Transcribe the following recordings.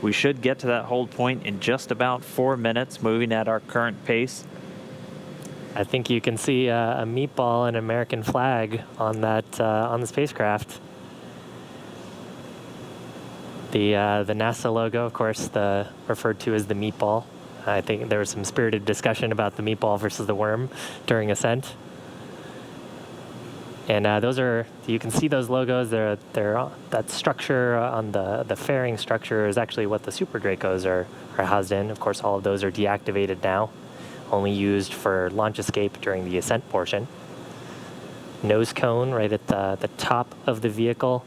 We should get to that hold point in just about 4 minutes, moving at our current pace. I think you can see a meatball and American flag on that on the spacecraft. The NASA logo, of course, referred to as the meatball. I think there was some spirited discussion about the meatball versus the worm during ascent. And you can see those logos. That structure on the fairing structure is actually what the Super Dracos are housed in. Of course, all of those are deactivated now, only used for launch escape during the ascent portion. Nose cone right at the top of the vehicle.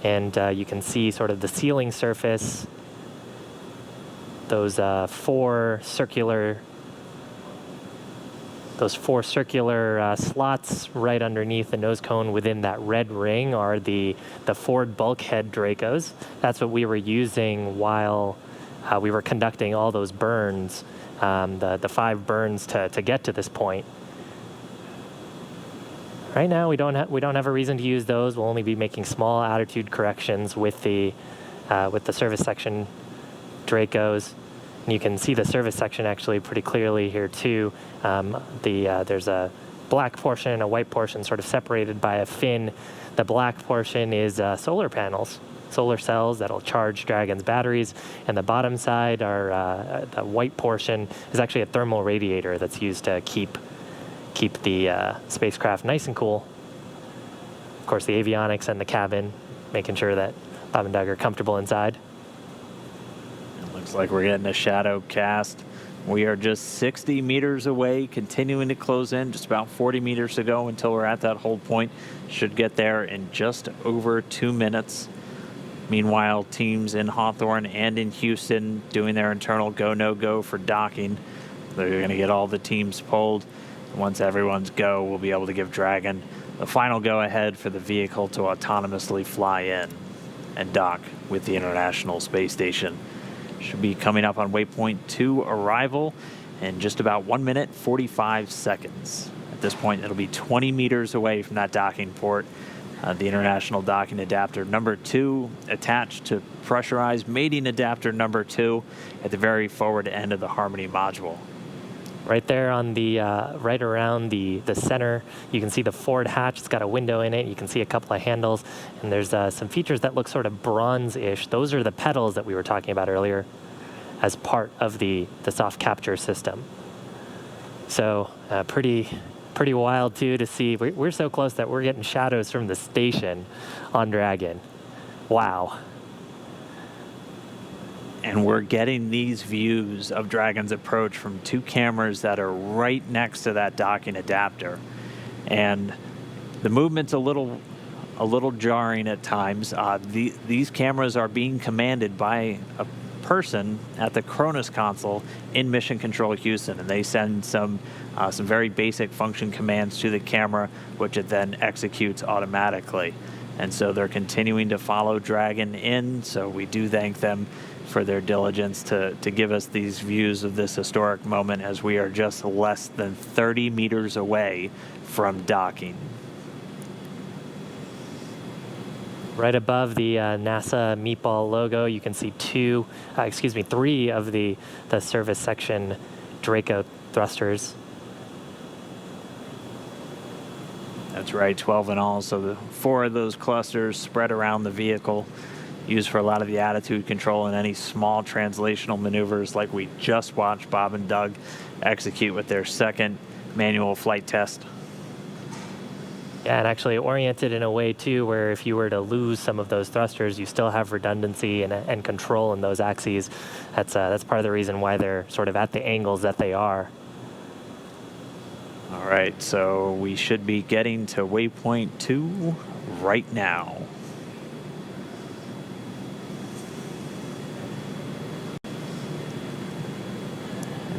And you can see sort of the sealing surface, those four circular slots right underneath the nose cone within that red ring are the forward bulkhead Dracos. That's what we were using while we were conducting all those burns, the 5 burns to get to this point. Right now, we don't have a reason to use those. We'll only be making small attitude corrections with the service section Dracos. And you can see the service section actually pretty clearly here too. There's a black portion and a white portion sort of separated by a fin. The black portion is solar panels, solar cells that'll charge Dragon's batteries. And the bottom side, the white portion, is actually a thermal radiator that's used to keep the spacecraft nice and cool. Of course, the avionics and the cabin, making sure that Bob and Doug are comfortable inside. It looks like we're getting a shadow cast. We are just 60 meters away, continuing to close in, just about 40 meters to go until we're at that hold point. Should get there in just over 2 minutes. Meanwhile, teams in Hawthorne and in Houston doing their internal go, no go for docking. They're going to get all the teams polled. Once everyone's go, we'll be able to give Dragon the final go-ahead for the vehicle to autonomously fly in and dock with the International Space Station. Should be coming up on waypoint 2 arrival in just about 1 minute, 45 seconds. At this point, it'll be 20 meters away from that docking port. The International Docking Adapter number 2 attached to pressurized mating adapter number 2 at the very forward end of the Harmony module. Right there on right around the center, you can see the forward hatch. It's got a window in it. You can see a couple of handles, and there's some features that look sort of bronze-ish. Those are the pedals that we were talking about earlier as part of the soft capture system. So pretty wild, too, to see. We're so close that we're getting shadows from the station on Dragon. Wow. And we're getting these views of Dragon's approach from 2 cameras that are right next to that docking adapter. And the movement's a little jarring at times. These cameras are being commanded by a person at the Cronus console in Mission Control Houston, and they send some very basic function commands to the camera, which it then executes automatically. And so they're continuing to follow Dragon in, so we do thank them for their diligence to give us these views of this historic moment as we are just less than 30 meters away from docking. Right above the NASA meatball logo, you can see 3 of the service section Draco thrusters. That's right, 12 in all. So the 4 of those clusters spread around the vehicle, used for a lot of the attitude control and any small translational maneuvers like we just watched Bob and Doug execute with their second manual flight test. Yeah, and actually oriented in a way, too, where if you were to lose some of those thrusters, you still have redundancy and control in those axes. That's part of the reason why they're sort of at the angles that they are. All right, so we should be getting to waypoint 2 right now.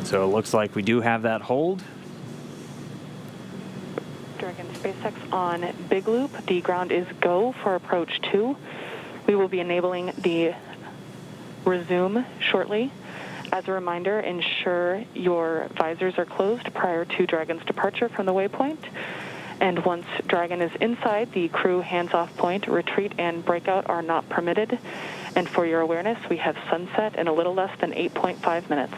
So it looks like we do have that hold. Dragon SpaceX on Big Loop. The ground is go for approach 2. We will be enabling the resume shortly. As a reminder, ensure your visors are closed prior to Dragon's departure from the waypoint. And once Dragon is inside the crew hands-off point, retreat and breakout are not permitted. And for your awareness, we have sunset in a little less than 8.5 minutes.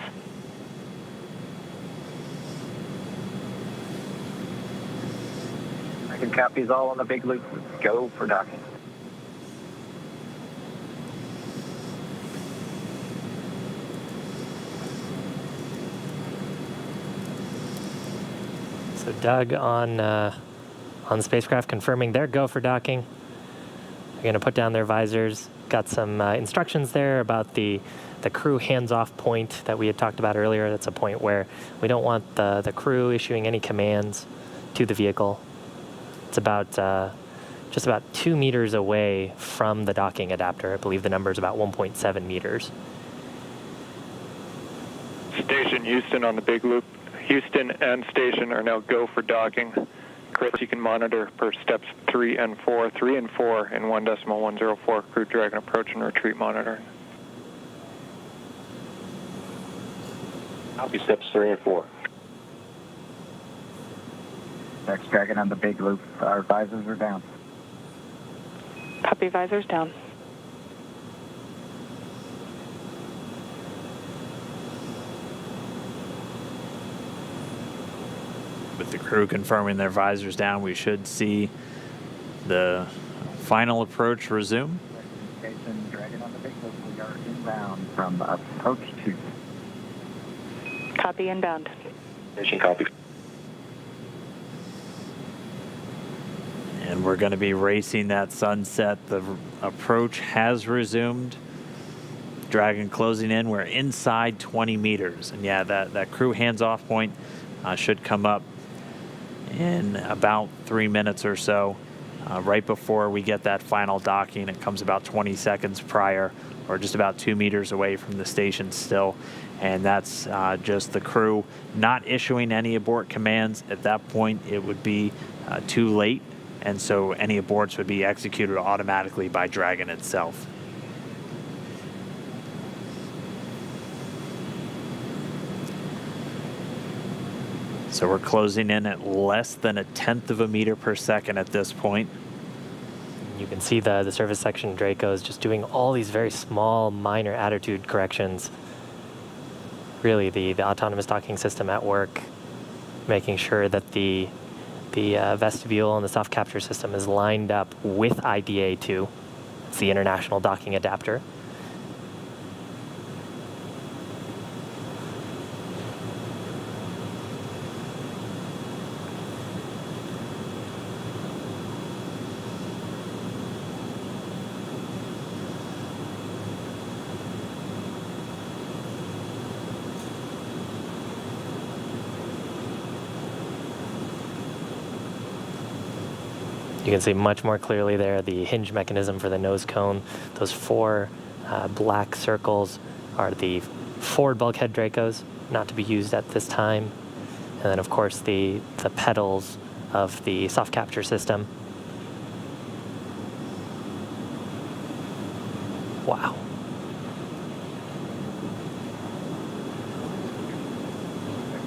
I can copies all on the big loop. Go for docking. So Doug on the spacecraft confirming their go for docking. They're going to put down their visors. Got some instructions there about the crew hands-off point that we had talked about earlier. That's a point where we don't want the crew issuing any commands to the vehicle. It's about just about 2 meters away from the docking adapter. I believe the number is about 1.7 meters. Station Houston on the big loop. Houston and station are now go for docking. Chris, you can monitor per steps 3 and 4. 3 and 4 in 1.104 Crew Dragon approach and retreat monitoring. Copy steps 3 and 4. Next Dragon on the big loop. Our visors are down. Copy, visors down. With the crew confirming their visors down, we should see the final approach resume. Station Dragon on the big loop. We are inbound from approach 2. Copy, inbound. Station copy. And we're going to be racing that sunset. The approach has resumed. Dragon closing in. We're inside 20 meters. And yeah, that crew hands-off point should come up in about 3 minutes or so. Right before we get that final docking, it comes about 20 seconds prior, or just about 2 meters away from the station still. And that's just the crew not issuing any abort commands. At that point, it would be too late. And so any aborts would be executed automatically by Dragon itself. So we're closing in at less than 1/10 of a meter per second at this point. You can see the service section Draco is just doing all these very small, minor attitude corrections. Really, the autonomous docking system at work, making sure that the vestibule and the soft capture system is lined up with IDA2. It's the International Docking Adapter. You can see much more clearly there the hinge mechanism for the nose cone. Those 4 black circles are the forward bulkhead Dracos, not to be used at this time. And then, of course, the pedals of the soft capture system. Wow.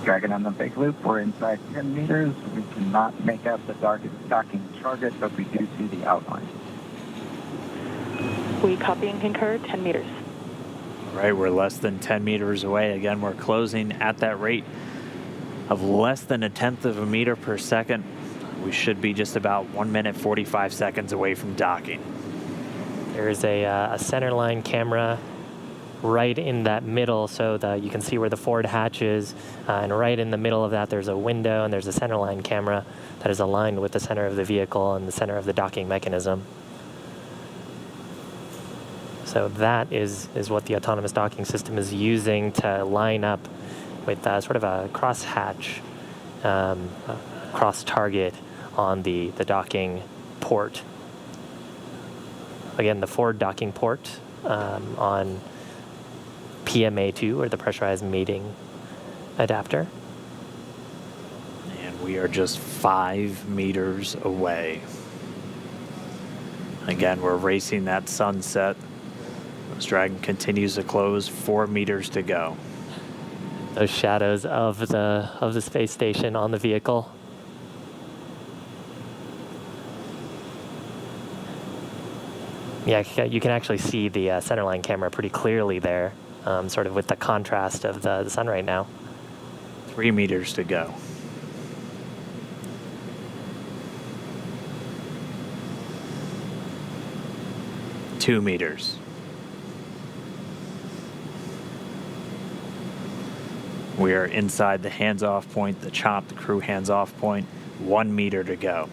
Dragon on the big loop. We're inside 10 meters. We cannot make out the docking target, but we do see the outline. We copy and concur, 10 meters. All right, we're less than 10 meters away. Again, we're closing at that rate of less than 1/10 of a meter per second. We should be just about 1 minute, 45 seconds away from docking. There's a center line camera right in that middle, so that you can see where the forward hatch is, and right in the middle of that there's a window and there's a center line camera that is aligned with the center of the vehicle and the center of the docking mechanism. So that is what the autonomous docking system is using to line up with sort of a cross hatch, cross target on the docking port. Again, the forward docking port on PMA2, or the pressurized mating adapter. And we are just 5 meters away. Again, we're racing that sunset. This Dragon continues to close, 4 meters to go. Those shadows of the space station on the vehicle. Yeah, you can actually see the centerline camera pretty clearly there, sort of with the contrast of the sun right now. 3 meters to go. Two meters. We are inside the hands-off point, the chop, the crew hands-off point. 1 meter to go.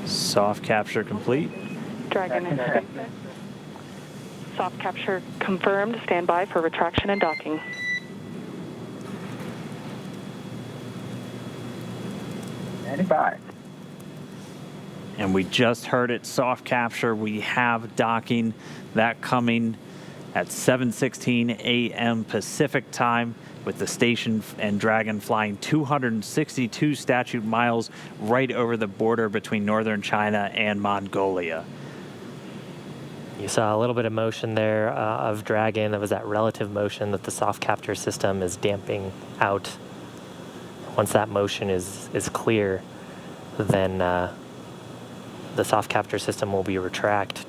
Soft capture complete. Dragon and SpaceX. Soft capture confirmed. Stand by for retraction and docking. And we just heard it, soft capture. We have docking, that coming at 7:16 a.m. Pacific time, with the station and Dragon flying 262 statute miles right over the border between northern China and Mongolia. You saw a little bit of motion there of Dragon. That was that relative motion that the soft capture system is damping out. Once that motion is clear, then the soft capture system will be retracted,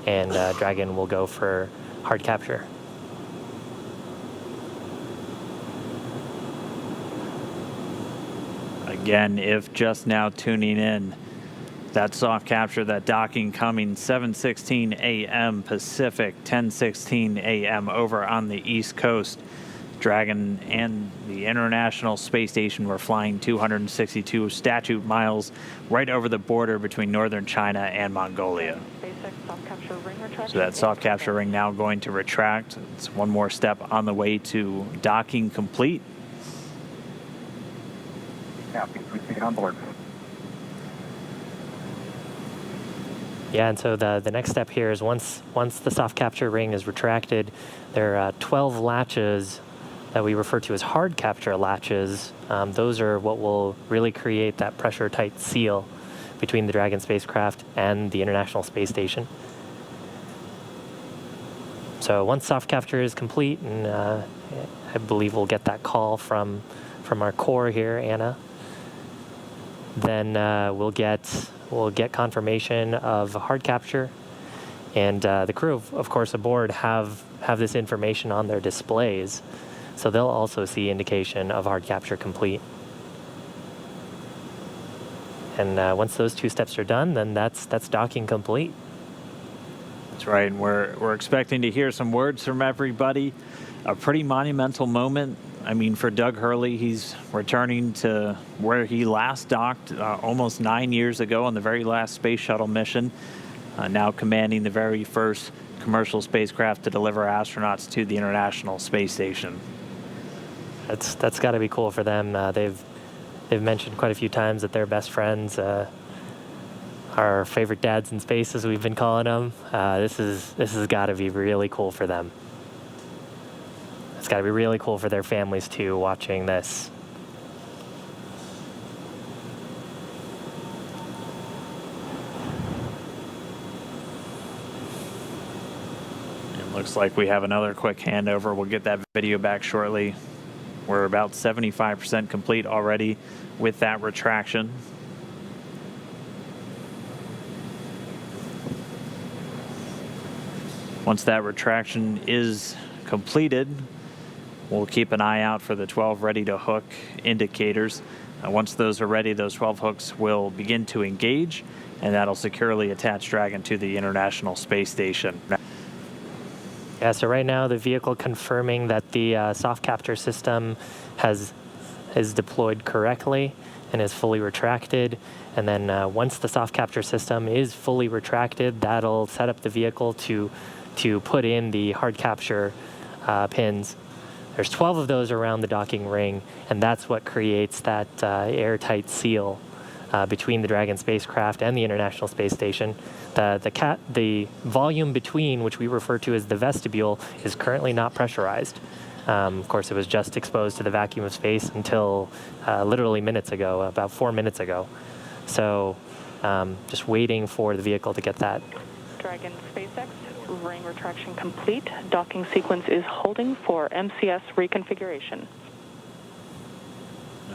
and Dragon will go for hard capture. Again, if just now tuning in, that soft capture, that docking coming 7:16 a.m. Pacific, 10:16 a.m. over on the East Coast. Dragon and the International Space Station were flying 262 statute miles right over the border between northern China and Mongolia. So that soft capture ring now going to retract. It's one more step on the way to docking complete. Copy. Proceed on board. Yeah, and so the next step here is once the soft capture ring is retracted, there are 12 latches that we refer to as hard capture latches. Those are what will really create that pressure-tight seal between the Dragon spacecraft and the International Space Station. So once soft capture is complete, and I believe we'll get that call from our core here, Anna, then we'll get confirmation of hard capture, and the crew, of course, aboard have this information on their displays, so they'll also see indication of hard capture complete. And once those two steps are done, then that's docking complete. That's right, and we're expecting to hear some words from everybody. A pretty monumental moment. I mean, for Doug Hurley, he's returning to where he last docked almost 9 years ago on the very last space shuttle mission, now commanding the very first commercial spacecraft to deliver astronauts to the International Space Station. That's got to be cool for them. They've mentioned quite a few times that they're best friends. Our favorite dads in space, as we've been calling them. This has got to be really cool for them. It's got to be really cool for their families too, watching this. It looks like we have another quick handover. We'll get that video back shortly. We're about 75% complete already with that retraction. Once that retraction is completed, we'll keep an eye out for the 12 ready to hook indicators. Once those are ready, those 12 hooks will begin to engage, and that'll securely attach Dragon to the International Space Station. Yeah, so right now the vehicle confirming that the soft capture system is deployed correctly and is fully retracted. And then once the soft capture system is fully retracted, that'll set up the vehicle to put in the hard capture pins. There's 12 of those around the docking ring, and that's what creates that airtight seal between the Dragon spacecraft and the International Space Station. The volume between, which we refer to as the vestibule, is currently not pressurized. Of course, it was just exposed to the vacuum of space until literally minutes ago, about 4 minutes ago. So just waiting for the vehicle to get that. Dragon SpaceX, ring retraction complete. Docking sequence is holding for MCS reconfiguration.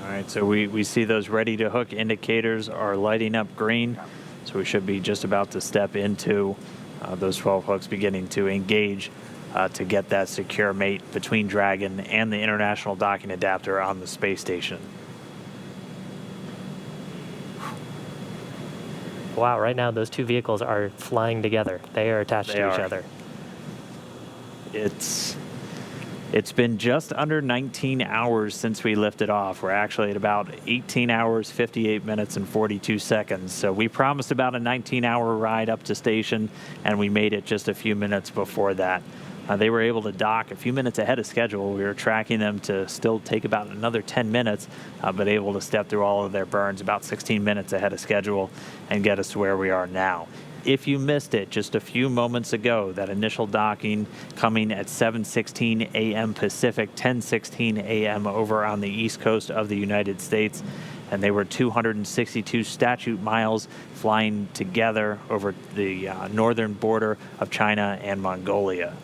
All right, so we see those ready to hook indicators are lighting up green. So we should be just about to step into those 12 hooks beginning to engage to get that secure mate between Dragon and the International Docking Adapter on the space station. Wow, right now those two vehicles are flying together. They are attached to each other. It's been just under 19 hours since we lifted off. We're actually at about 18 hours, 58 minutes, and 42 seconds. So we promised about a 19-hour ride up to station, and we made it just a few minutes before that. They were able to dock a few minutes ahead of schedule. We were tracking them to still take about another 10 minutes, but able to step through all of their burns about 16 minutes ahead of schedule and get us to where we are now. If you missed it just a few moments ago, that initial docking coming at 7:16 a.m. Pacific, 10:16 a.m. over on the east coast of the United States, and they were 262 statute miles flying together over the northern border of China and Mongolia.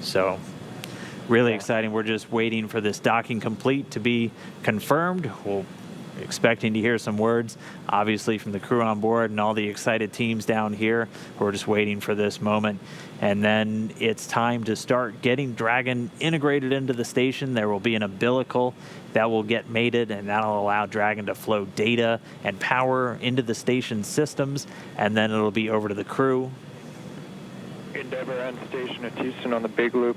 So really exciting. We're just waiting for this docking complete to be confirmed. We're expecting to hear some words, obviously, from the crew on board and all the excited teams down here. We're just waiting for this moment. And then it's time to start getting Dragon integrated into the station. There will be an umbilical that will get mated, and that'll allow Dragon to flow data and power into the station systems, and then it'll be over to the crew. Endeavour and station at Houston on the big loop.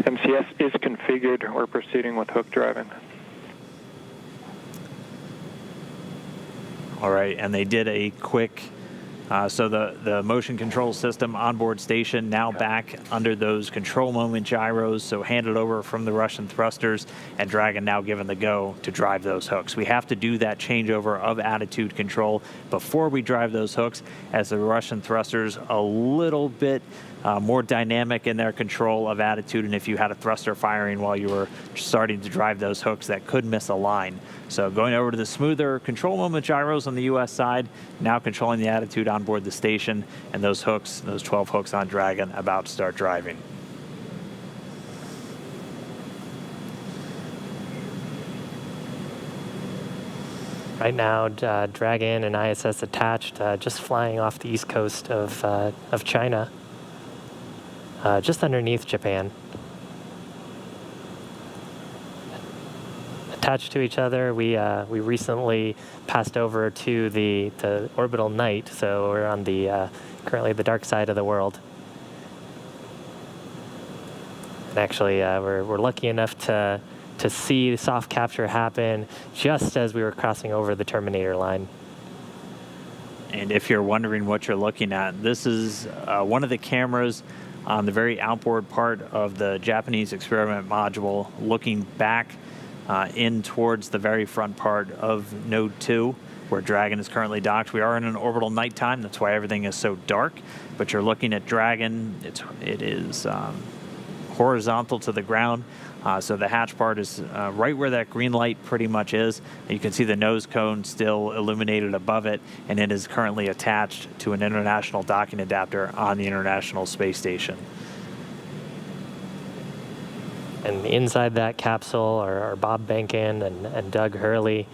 MCS is configured. We're proceeding with hook driving. All right, and they did a quick, so the motion control system onboard station now back under those control moment gyros, so handed over from the Russian thrusters, and Dragon now given the go to drive those hooks. We have to do that changeover of attitude control before we drive those hooks, as the Russian thrusters a little bit more dynamic in their control of attitude, and if you had a thruster firing while you were starting to drive those hooks, that could miss a line. So going over to the smoother control moment gyros on the U.S. side, now controlling the attitude on board the station, and those hooks, those 12 hooks on Dragon, about to start driving. Right now, Dragon and ISS attached, just flying off the east coast of China, just underneath Japan. Attached to each other, we recently passed over to the orbital night, so we're on the currently the dark side of the world. And actually, we're lucky enough to see soft capture happen just as we were crossing over the Terminator line. And if you're wondering what you're looking at, this is one of the cameras on the very outboard part of the Japanese experiment module, looking back in towards the very front part of Node 2, where Dragon is currently docked. We are in an orbital nighttime, that's why everything is so dark, but you're looking at Dragon. It is horizontal to the ground, so the hatch part is right where that green light pretty much is. You can see the nose cone still illuminated above it, and it is currently attached to an international docking adapter on the International Space Station. And inside that capsule are Bob Behnken and Doug Hurley,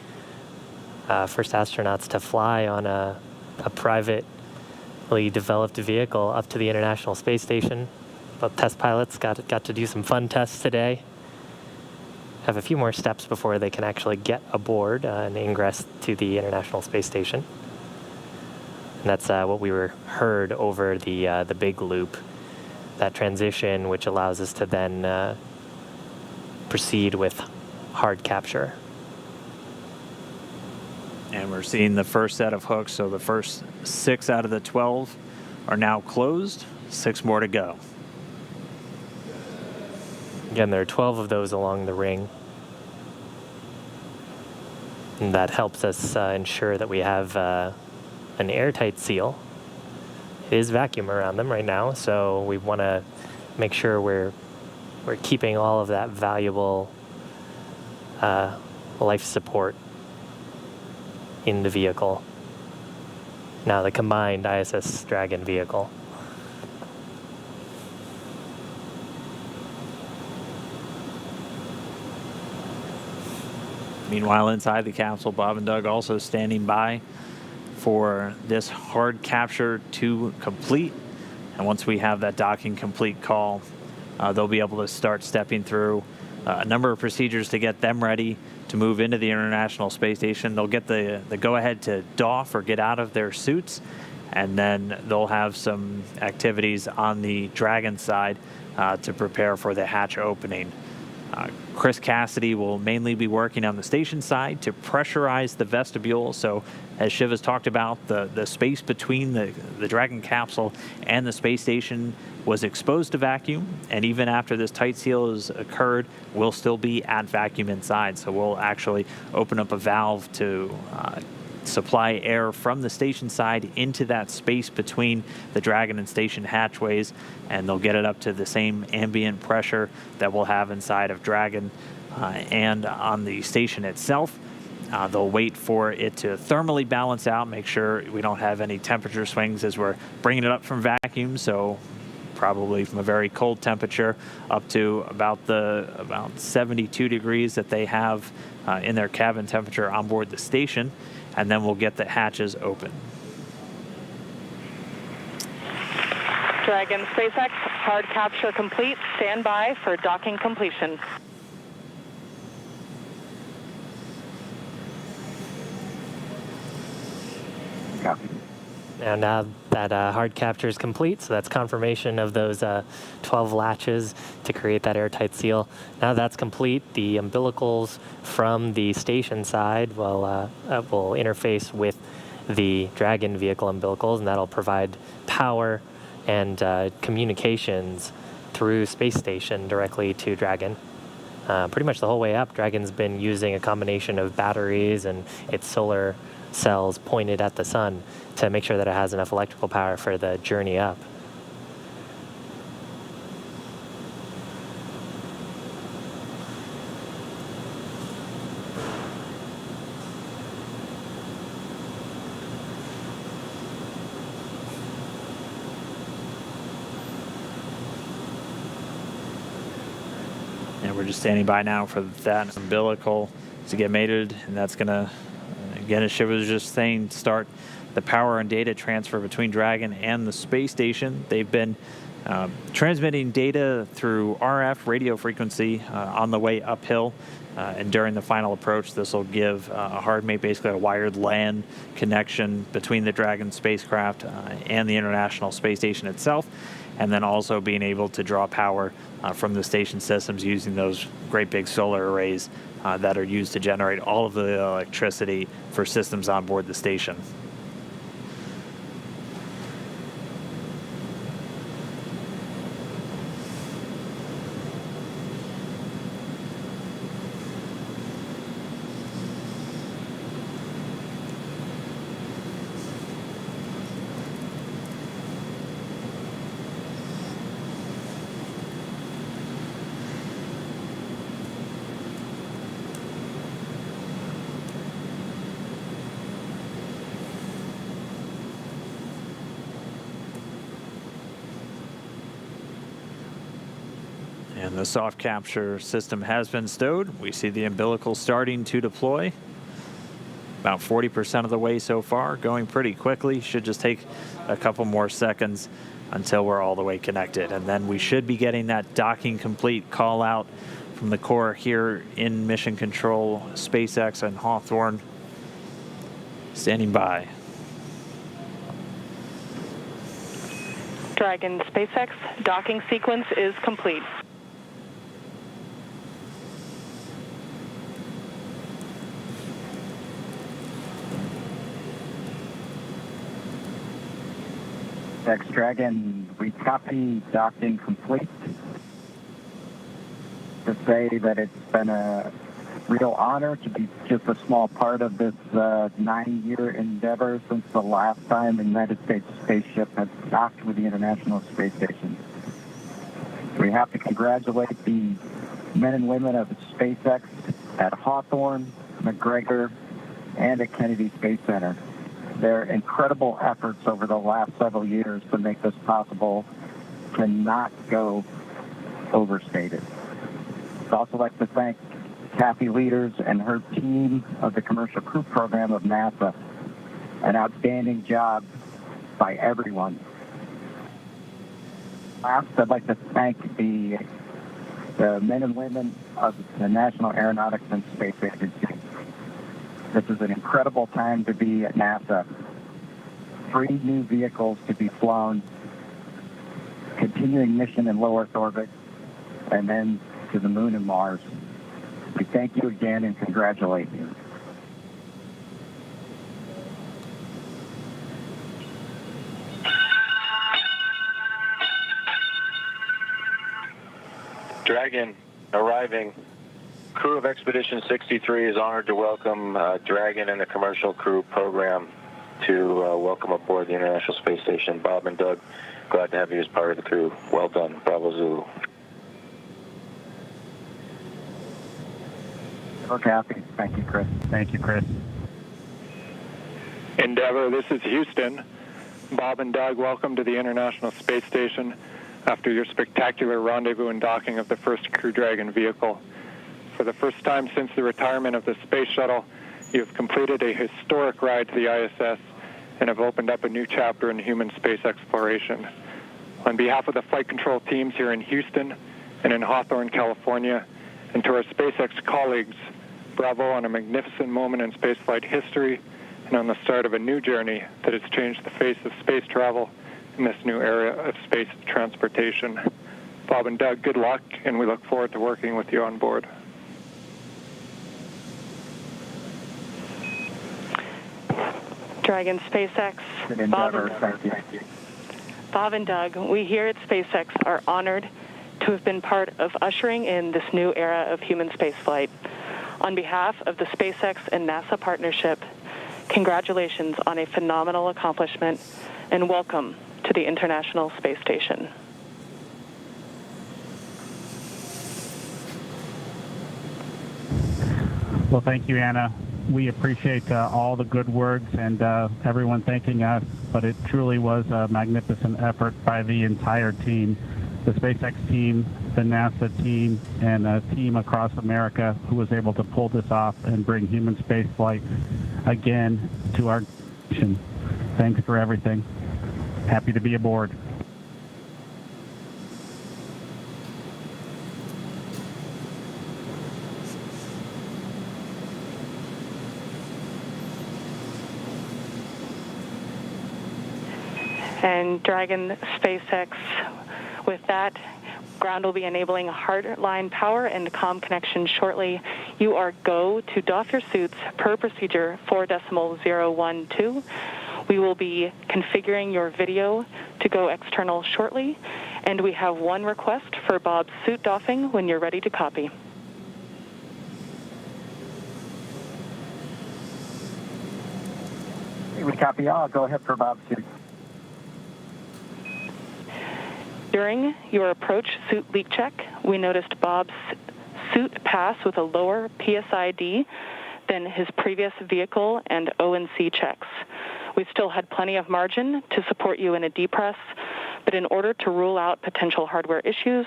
first astronauts to fly on a privately developed vehicle up to the International Space Station. Both test pilots got to do some fun tests today. Have a few more steps before they can actually get aboard and ingress to the International Space Station. And that's what we heard over the big loop, that transition, which allows us to then proceed with hard capture. And we're seeing the first set of hooks, so the first 6 out of the 12 are now closed, 6 more to go. Again, there are 12 of those along the ring. And that helps us ensure that we have an airtight seal. It is vacuum around them right now, so we want to make sure we're keeping all of that valuable life support in the vehicle. now the combined ISS Dragon vehicle. Meanwhile, inside the capsule, Bob and Doug also standing by for this hard capture to complete. And once we have that docking complete call, they'll be able to start stepping through a number of procedures to get them ready to move into the International Space Station. They'll get the go-ahead to doff or get out of their suits, and then they'll have some activities on the Dragon side to prepare for the hatch opening. Chris Cassidy will mainly be working on the station side to pressurize the vestibule. So as Shiv has talked about, the space between the Dragon capsule and the space station was exposed to vacuum. And even after this tight seal has occurred, we'll still be at vacuum inside. So we'll actually open up a valve to supply air from the station side into that space between the Dragon and station hatchways, and they'll get it up to the same ambient pressure that we'll have inside of Dragon and on the station itself. They'll wait for it to thermally balance out, make sure we don't have any temperature swings as we're bringing it up from vacuum, so probably from a very cold temperature up to about 72 degrees that they have in their cabin temperature on board the station. And then we'll get the hatches open. Dragon SpaceX, hard capture complete. Stand by for docking completion. Copy. And now that hard capture is complete, so that's confirmation of those 12 latches to create that airtight seal. Now that's complete, the umbilicals from the station side will interface with the Dragon vehicle umbilicals, and that'll provide power and communications through space station directly to Dragon. Pretty much the whole way up, Dragon's been using a combination of batteries and its solar cells pointed at the sun to make sure that it has enough electrical power for the journey up. And we're just standing by now for that umbilical to get mated, and that's going to, again, as Shiv was just saying, start the power and data transfer between Dragon and the space station. They've been transmitting data through RF radio frequency on the way uphill, and during the final approach, this will give a hard mate, basically a wired LAN connection between the Dragon spacecraft and the International Space Station itself, and then also being able to draw power from the station systems using those great big solar arrays that are used to generate all of the electricity for systems on board the station. And the soft capture system has been stowed. We see the umbilical starting to deploy. About 40% of the way so far, going pretty quickly. Should just take a couple more seconds until we're all the way connected. And then we should be getting that docking complete call out from the core here in Mission Control, SpaceX and Hawthorne. Standing by. Dragon SpaceX, docking sequence is complete. SpaceX Dragon, we copy docking complete. To say that it's been a real honor to be just a small part of this 9-year endeavor since the last time the United States spaceship has docked with the International Space Station. We have to congratulate the men and women of SpaceX at Hawthorne, McGregor, and at Kennedy Space Center. Their incredible efforts over the last several years to make this possible cannot go overstated. I'd also like to thank Kathy Leaders and her team of the Commercial Crew Program of NASA. An outstanding job by everyone. Last, I'd like to thank the men and women of the National Aeronautics and Space Agency. This is an incredible time to be at NASA. 3 new vehicles to be flown, continuing mission in low Earth orbit, and then to the moon and Mars. We thank you again and congratulate you. Dragon arriving. Crew of Expedition 63 is honored to welcome Dragon and the Commercial Crew Program to welcome aboard the International Space Station. Bob and Doug, glad to have you as part of the crew. Well done. Bravo Zulu. Hello, Kathy. Thank you, Chris. Thank you, Chris. Endeavour, this is Houston. Bob and Doug, welcome to the International Space Station after your spectacular rendezvous and docking of the first Crew Dragon vehicle. For the first time since the retirement of the Space Shuttle, you have completed a historic ride to the ISS and have opened up a new chapter in human space exploration. On behalf of the flight control teams here in Houston and in Hawthorne, California, and to our SpaceX colleagues, bravo on a magnificent moment in spaceflight history and on the start of a new journey that has changed the face of space travel in this new era of space transportation. Bob and Doug, good luck, and we look forward to working with you on board. Dragon SpaceX, Bob and Doug, we here at SpaceX are honored to have been part of ushering in this new era of human spaceflight. On behalf of the SpaceX and NASA partnership, congratulations on a phenomenal accomplishment and welcome to the International Space Station. Well, thank you, Anna. We appreciate all the good words and everyone thanking us, but it truly was a magnificent effort by the entire team, the SpaceX team, the NASA team, and a team across America who was able to pull this off and bring human spaceflight again to our nation. Thanks for everything. Happy to be aboard. And Dragon SpaceX, with that, ground will be enabling hardline power and comm connection shortly. You are go to doff your suits per procedure 4.012. We will be configuring your video to go external shortly, and we have one request for Bob's suit doffing when you're ready to copy. We copy all. Go ahead for Bob's suit. During your approach suit leak check, we noticed Bob's suit pass with a lower PSID than his previous vehicle and O&C checks. We still had plenty of margin to support you in a depress, but in order to rule out potential hardware issues,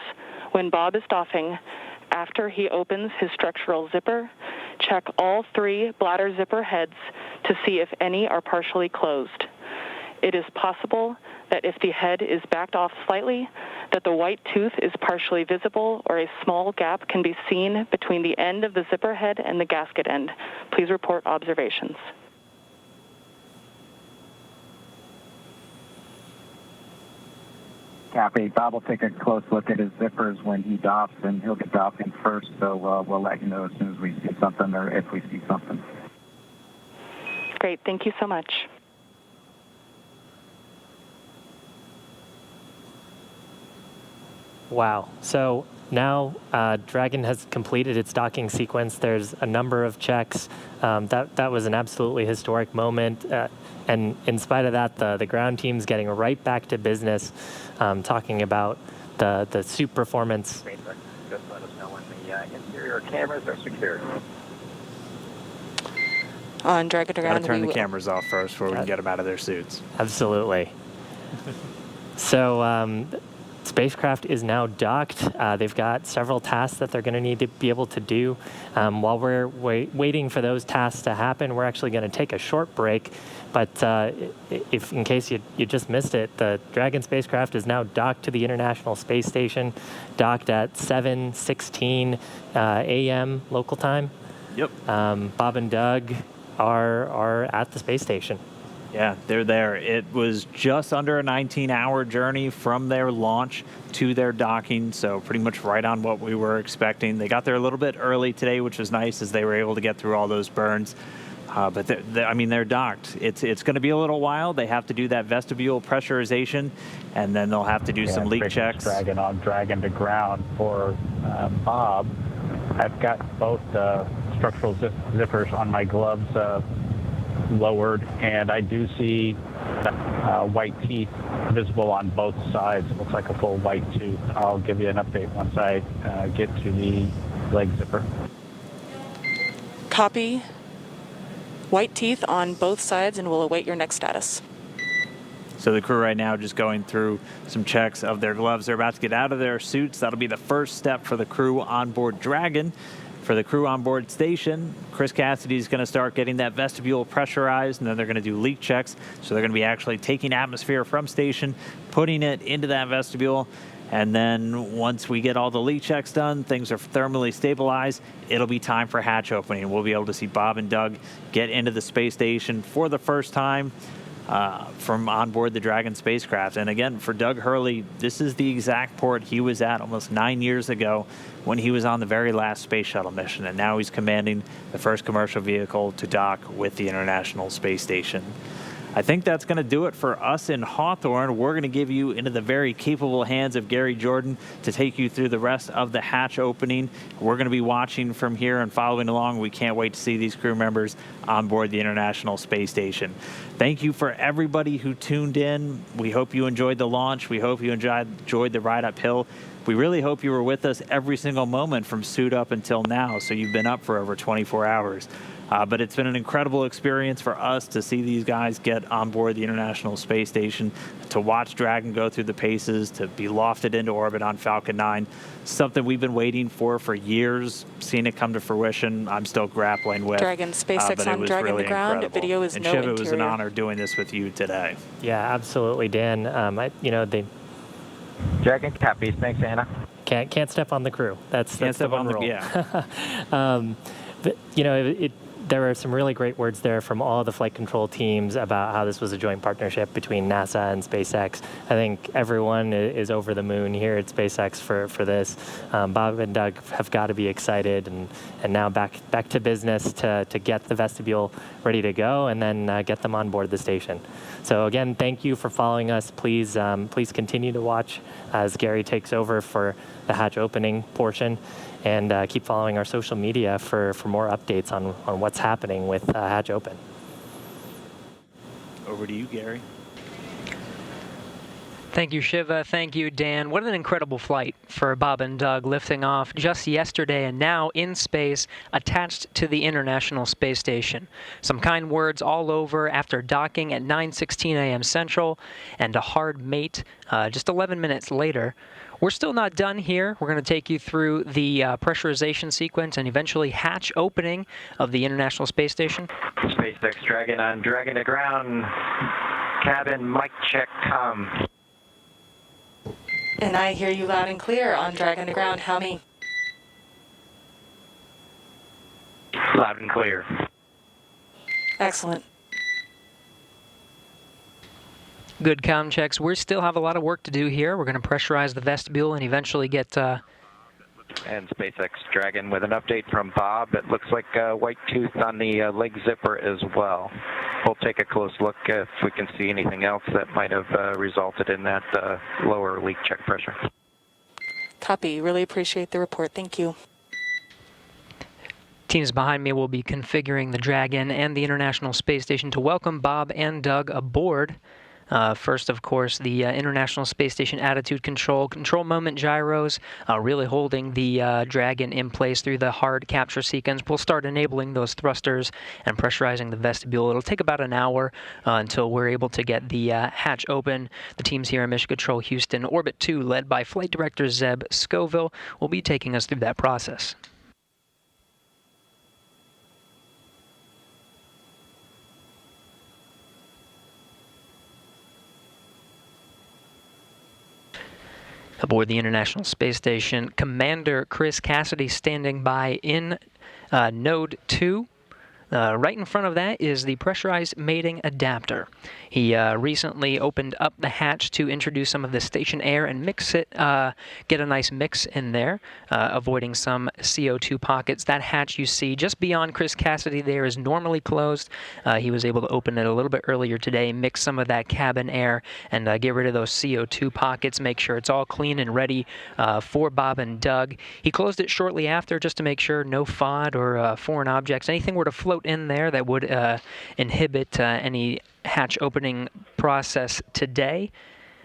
when Bob is doffing, after he opens his structural zipper, check all 3 bladder zipper heads to see if any are partially closed. It is possible that if the head is backed off slightly, that the white tooth is partially visible or a small gap can be seen between the end of the zipper head and the gasket end. Please report observations. Copy. Bob will take a close look at his zippers when he doffs, and he'll get doffing first, so we'll let you know as soon as we see something or if we see something. Great. Thank you so much. Wow. So now Dragon has completed its docking sequence. There's a number of checks. That was an absolutely historic moment. And in spite of that, the ground team's getting right back to business, talking about the suit performance. Just let us know when the interior cameras are secured. on Dragon to Gotta Ground. turn We the will. cameras off first before we can get them out of their suits. Absolutely. So spacecraft is now docked. They've got several tasks that they're going to need to be able to do. While we're waiting for those tasks to happen, we're actually going to take a short break. But if, in case you just missed it, the Dragon spacecraft is now docked to the International Space Station, docked at 7:16 a.m. local time. Yep. Bob and Doug are at the space station. Yeah, they're there. It was just under a 19-hour journey from their launch to their docking, so pretty much right on what we were expecting. They got there a little bit early today, which was nice, as they were able to get through all those burns. But they're docked. It's going to be a little while. They have to do that vestibule pressurization, and then they'll have to do some leak checks. Dragon on Dragon to Ground for Bob. I've got both structural zippers on my gloves lowered, and I do see white teeth visible on both sides. It looks like a full white tooth. I'll give you an update once I get to the leg zipper. Copy. White teeth on both sides, and we'll await your next status. So the crew right now just going through some checks of their gloves. They're about to get out of their suits. That'll be the first step for the crew on board Dragon. For the crew on board station, Chris Cassidy is going to start getting that vestibule pressurized, and then they're going to do leak checks. So they're going to be actually taking atmosphere from station, putting it into that vestibule, and then once we get all the leak checks done, things are thermally stabilized, it'll be time for hatch opening. We'll be able to see Bob and Doug get into the space station for the first time from on board the Dragon spacecraft. And again, for Doug Hurley, this is the exact port he was at almost 9 years ago when he was on the very last space shuttle mission. And now he's commanding the first commercial vehicle to dock with the International Space Station. I think that's going to do it for us in Hawthorne. We're going to give you into the very capable hands of Gary Jordan to take you through the rest of the hatch opening. We're going to be watching from here and following along. We can't wait to see these crew members on board the International Space Station. Thank you for everybody who tuned in. We hope you enjoyed the launch. We hope you enjoyed the ride uphill. We really hope you were with us every single moment from suit up until now, so you've been up for over 24 hours. But it's been an incredible experience for us to see these guys get on board the International Space Station, to watch Dragon go through the paces, to be lofted into orbit on Falcon 9. Something we've been waiting for years, seeing it come to fruition. I'm still grappling with. Dragon SpaceX on Dragon really to Ground. Incredible. Video is and no Shiv, interior. it was an honor doing this with you today. Yeah, absolutely, Dan. They Dragon copies. Thanks, Anna. can't step on the crew. That's the one rule. Yeah. But, there were some really great words there from all the flight control teams about how this was a joint partnership between NASA and SpaceX. I think everyone is over the moon here at SpaceX for this. Bob and Doug have got to be excited, and now back to business to get the vestibule ready to go, and then get them on board the station. So again, thank you for following us. Please continue to watch as Gary takes over for the hatch opening portion. And keep following our social media for more updates on what's happening with Hatch Open. Over to you, Gary. Thank you, Shiva. Thank you, Dan. What an incredible flight for Bob and Doug, lifting off just yesterday and now in space, attached to the International Space Station. Some kind words all over after docking at 9:16 a.m. Central, and a hard mate just 11 minutes later. We're still not done here. We're going to take you through the pressurization sequence and eventually hatch opening of the International Space Station. SpaceX Dragon on Dragon to Ground. Cabin mic check, come. And I hear you loud and clear on Dragon to Ground. How many? Loud and clear. Excellent. Good comm checks. We still have a lot of work to do here. We're going to pressurize the vestibule and eventually get... And SpaceX Dragon with an update from Bob. It looks like a white tooth on the leg zipper as well. We'll take a close look if we can see anything else that might have resulted in that lower leak check pressure. Copy. Really appreciate the report. Thank you. Teams behind me will be configuring the Dragon and the International Space Station to welcome Bob and Doug aboard. First, of course, the International Space Station attitude control moment gyros, really holding the Dragon in place through the hard capture sequence. We'll start enabling those thrusters and pressurizing the vestibule. It'll take about an hour until we're able to get the hatch open. The teams here at Mission Control Houston Orbit 2, led by Flight Director Zeb Scoville, will be taking us through that process. Aboard the International Space Station, Commander Chris Cassidy standing by in Node 2. Right in front of that is the pressurized mating adapter. He recently opened up the hatch to introduce some of the station air and mix it, get a nice mix in there, avoiding some CO2 pockets. That hatch you see just beyond Chris Cassidy there is normally closed. He was able to open it a little bit earlier today, mix some of that cabin air, and get rid of those CO2 pockets, make sure it's all clean and ready for Bob and Doug. He closed it shortly after just to make sure no FOD or foreign objects, anything were to float in there that would inhibit any hatch opening process today.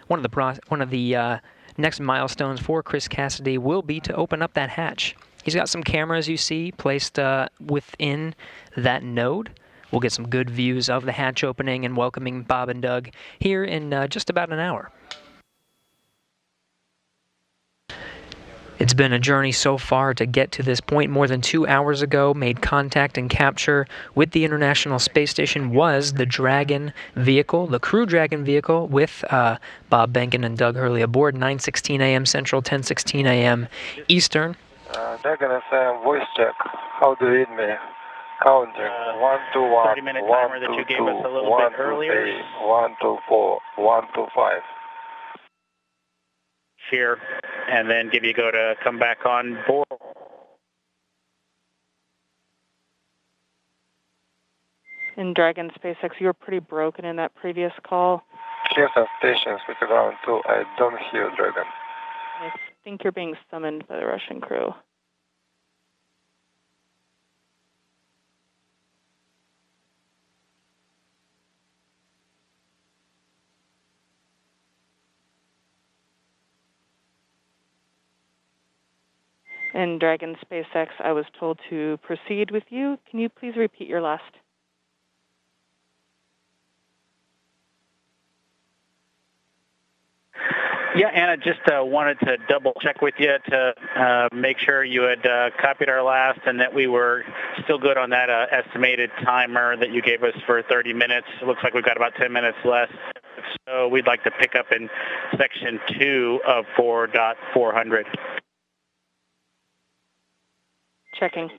One of the next milestones for Chris Cassidy will be to open up that hatch. He's got some cameras you see placed within that node. We'll get some good views of the hatch opening and welcoming Bob and Doug here in just about an hour. It's been a journey so far to get to this point. More than 2 hours ago, made contact and capture with the International Space Station was the Dragon vehicle, the Crew Dragon vehicle, with Bob Behnken and Doug Hurley aboard, 9:16 a.m. Central, 10:16 a.m. Eastern. Dragon FM, voice check. How do you read me? Counting. 1, 2, 1, 30-minute 1, timer that 2, you gave 2, us a little 1, bit 2, earlier. 3, 1, 2, 4, 1, 2, 5. Here, and then give you go to come back on board. In Dragon SpaceX, you were pretty broken in that previous call. Houston stations with ground 2. I don't hear Dragon. I think you're being summoned by the Russian crew. In Dragon SpaceX, I was told to proceed with you. Can you please repeat your last? Yeah, Anna, just wanted to double check with you to make sure you had copied our last and that we were still good on that estimated timer that you gave us for 30 minutes. It looks like we've got about 10 minutes left. So we'd like to pick up in section 2 of 4.400. Checking.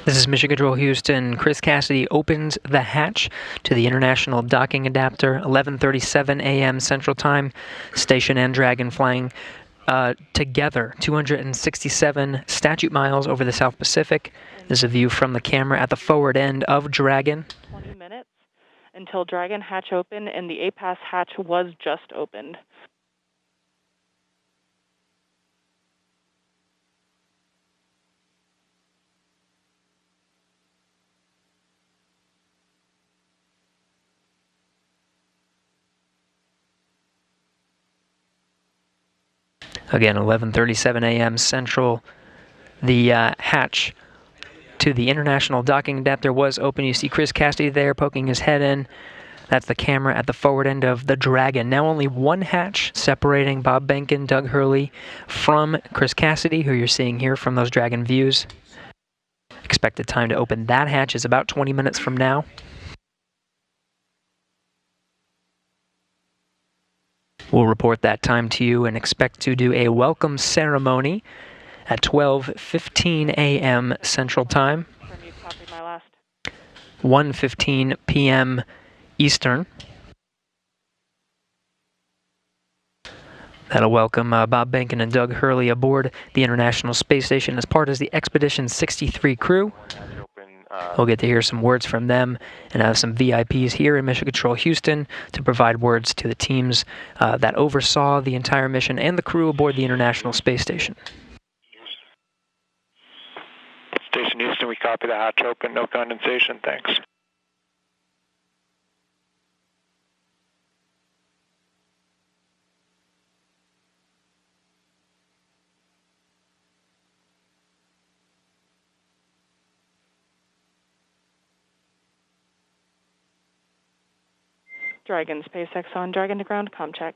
This is Mission Control Houston. Chris Cassidy opens the hatch to the International Docking Adapter, 11:37 a.m. Central Time. Station and Dragon flying together, 267 statute miles over the South Pacific. This is a view from the camera at the forward end of Dragon. 20 minutes until Dragon hatch open, and the APAS hatch was just opened. Again, 11:37 a.m. Central. The hatch to the International Docking Adapter was open. You see Chris Cassidy there poking his head in. That's the camera at the forward end of the Dragon. Now only one hatch separating Bob Behnken, Doug Hurley from Chris Cassidy, who you're seeing here from those Dragon views. Expected time to open that hatch is about 20 minutes from now. We'll report that time to you and expect to do a welcome ceremony at 12:15 a.m. Central Time, 1:15 p.m. Eastern. That'll welcome Bob Behnken and Doug Hurley aboard the International Space Station as part of the Expedition 63 crew. Open We'll get to hear some words from them and have some VIPs here in Mission Control Houston to provide words to the teams that oversaw the entire mission and the crew aboard the International Space Station. Station Houston, we copy the hatch open, no condensation, thanks. Dragon, SpaceX on Dragon to ground, comm check.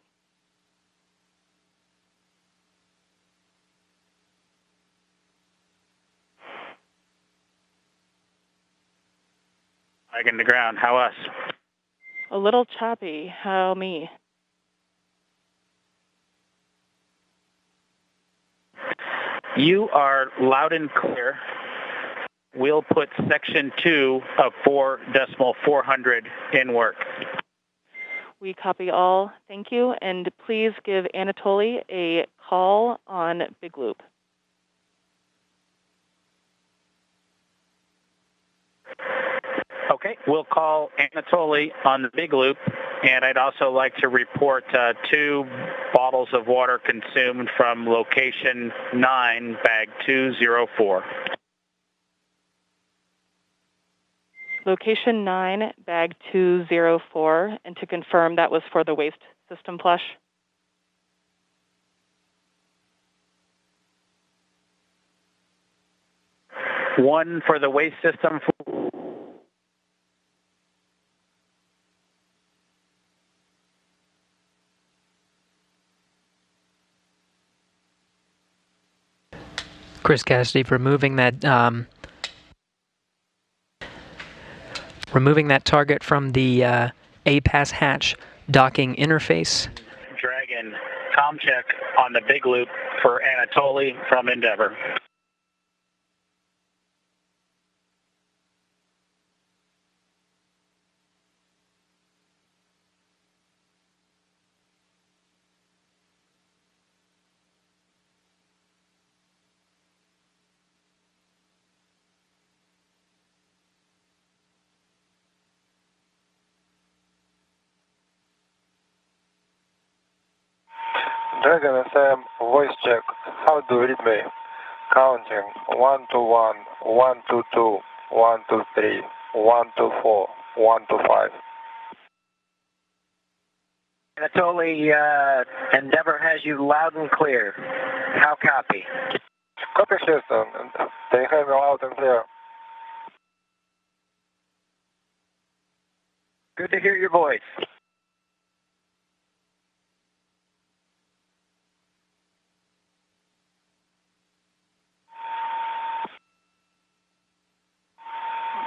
Dragon to ground, how us? A little choppy, how me? You are loud and clear. We'll put section 2 of 4.400 in work. We copy all, thank you, and please give Anatoly a call on Big Loop. Okay, we'll call Anatoly on the Big Loop, and I'd also like to report 2 bottles of water consumed from location 9, bag 204. Location 9, bag 204, and to confirm that was for the waste system flush. One for the waste system. Chris Cassidy removing that target from the APAS hatch docking interface. Dragon, comm check on the Big Loop for Anatoly from Endeavour. Dragon FM, voice check. How do you read me? Counting 1 to 1, 1 to 2, 1 to 3, 1 to 4, 1 to 5. Anatoly, Endeavour has you loud and clear. How copy? Copy Houston. They have you loud and clear. Good to hear your voice.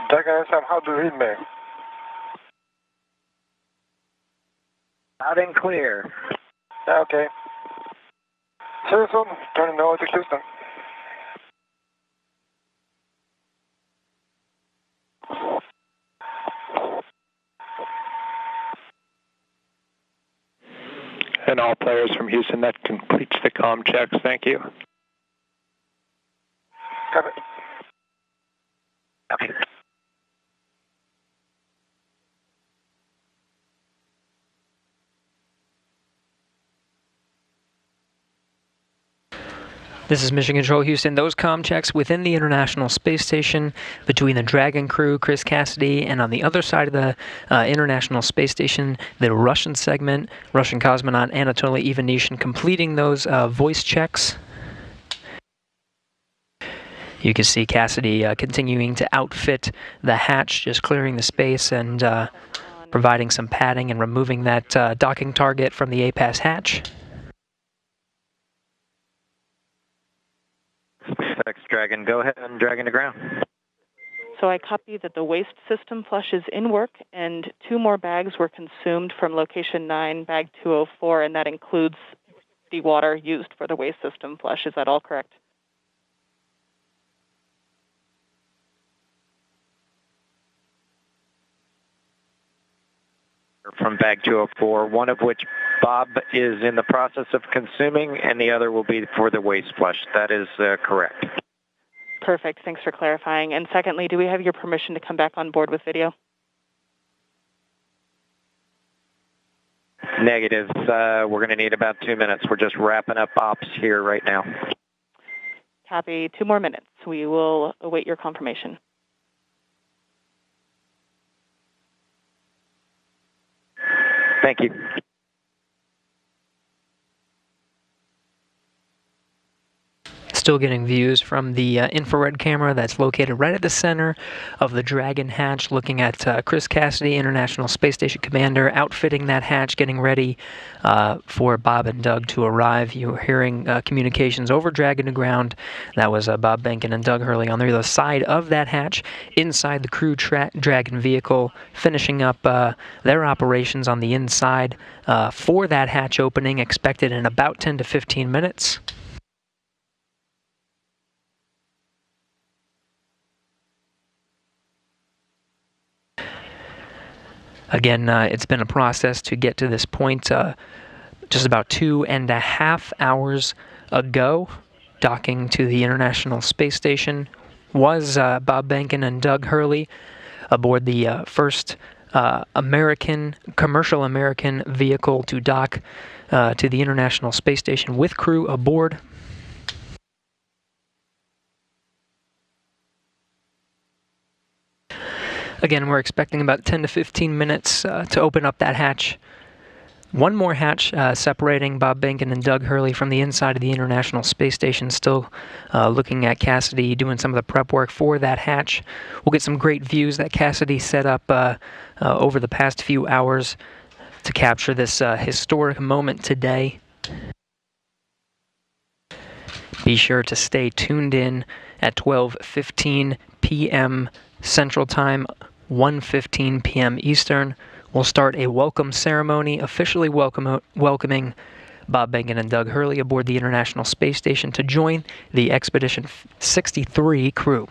Dragon FM, how do you read me? Loud and clear. Yeah, okay. See you soon. Turning over to Houston. And all players from Houston, that completes the comm checks. Thank you. Copy. Okay. This is Mission Control Houston. Those comm checks within the International Space Station between the Dragon crew, Chris Cassidy, and on the other side of the International Space Station, the Russian segment, Russian cosmonaut Anatoly Ivanishin completing those voice checks. You can see Cassidy continuing to outfit the hatch, just clearing the space and providing some padding and removing that docking target from the APAS hatch. SpaceX Dragon, go ahead and Dragon to ground. So I copy that the waste system flush is in work, and 2 more bags were consumed from location 9, bag 204, and that includes the water used for the waste system flush. Is that all correct? From bag 204, one of which Bob is in the process of consuming, and the other will be for the waste flush. That is correct. Perfect. Thanks for clarifying. And secondly, do we have your permission to come back on board with video? Negatives. We're going to need about 2 minutes. We're just wrapping up ops here right now. Copy. 2 more minutes. We will await your confirmation. Thank you. Still getting views from the infrared camera that's located right at the center of the Dragon hatch, looking at Chris Cassidy, International Space Station Commander, outfitting that hatch, getting ready for Bob and Doug to arrive. You were hearing communications over Dragon to ground. That was Bob Behnken and Doug Hurley on the other side of that hatch, inside the Crew Dragon vehicle, finishing up their operations on the inside for that hatch opening, expected in about 10 to 15 minutes. Again, it's been a process to get to this point. Just about 2.5 hours ago, docking to the International Space Station was Bob Behnken and Doug Hurley aboard the first commercial American vehicle to dock to the International Space Station with crew aboard. Again, we're expecting about 10 to 15 minutes to open up that hatch. One more hatch separating Bob Behnken and Doug Hurley from the inside of the International Space Station. Still looking at Cassidy doing some of the prep work for that hatch. We'll get some great views that Cassidy set up over the past few hours to capture this historic moment today. Be sure to stay tuned in at 12:15 p.m. Central Time, 1:15 p.m. Eastern. We'll start a welcome ceremony officially welcoming Bob Behnken and Doug Hurley aboard the International Space Station to join the Expedition 63 crew.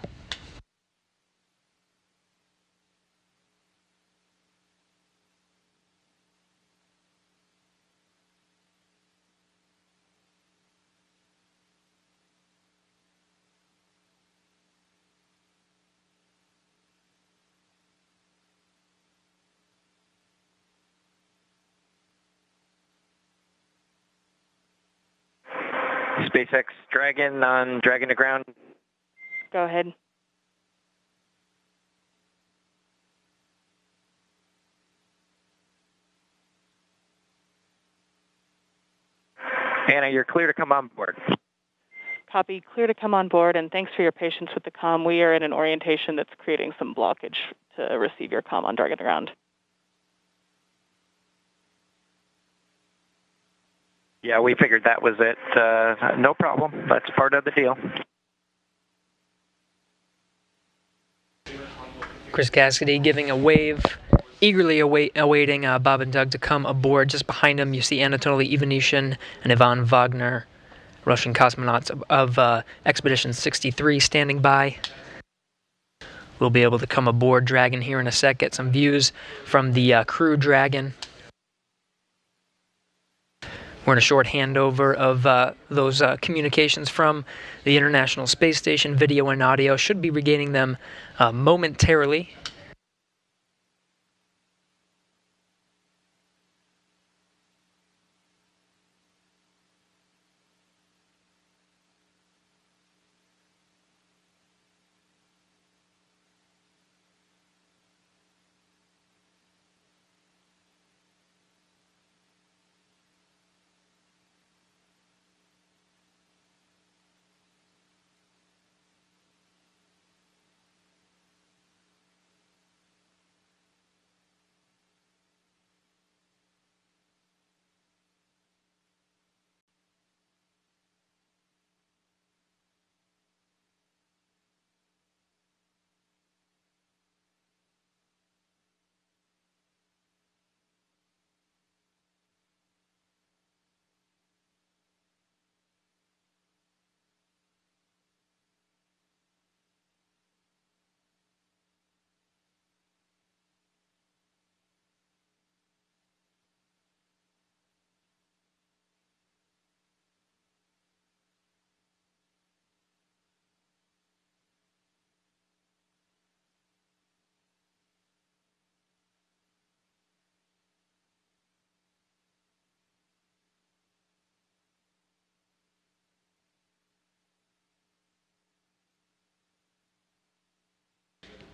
SpaceX Dragon on Dragon to ground. Go ahead. Anna, you're clear to come on board. Copy. Clear to come on board, and thanks for your patience with the comm. We are in an orientation that's creating some blockage to receive your comm on Dragon to ground. Yeah, we figured that was it. No problem. That's part of the deal. Chris Cassidy giving a wave, eagerly awaiting Bob and Doug to come aboard. Just behind him, you see Anatoly Ivanishin and Ivan Wagner, Russian cosmonauts of Expedition 63 standing by. We'll be able to come aboard Dragon here in a sec, get some views from the Crew Dragon. We're in a short handover of those communications from the International Space Station. Video and audio should be regaining them momentarily.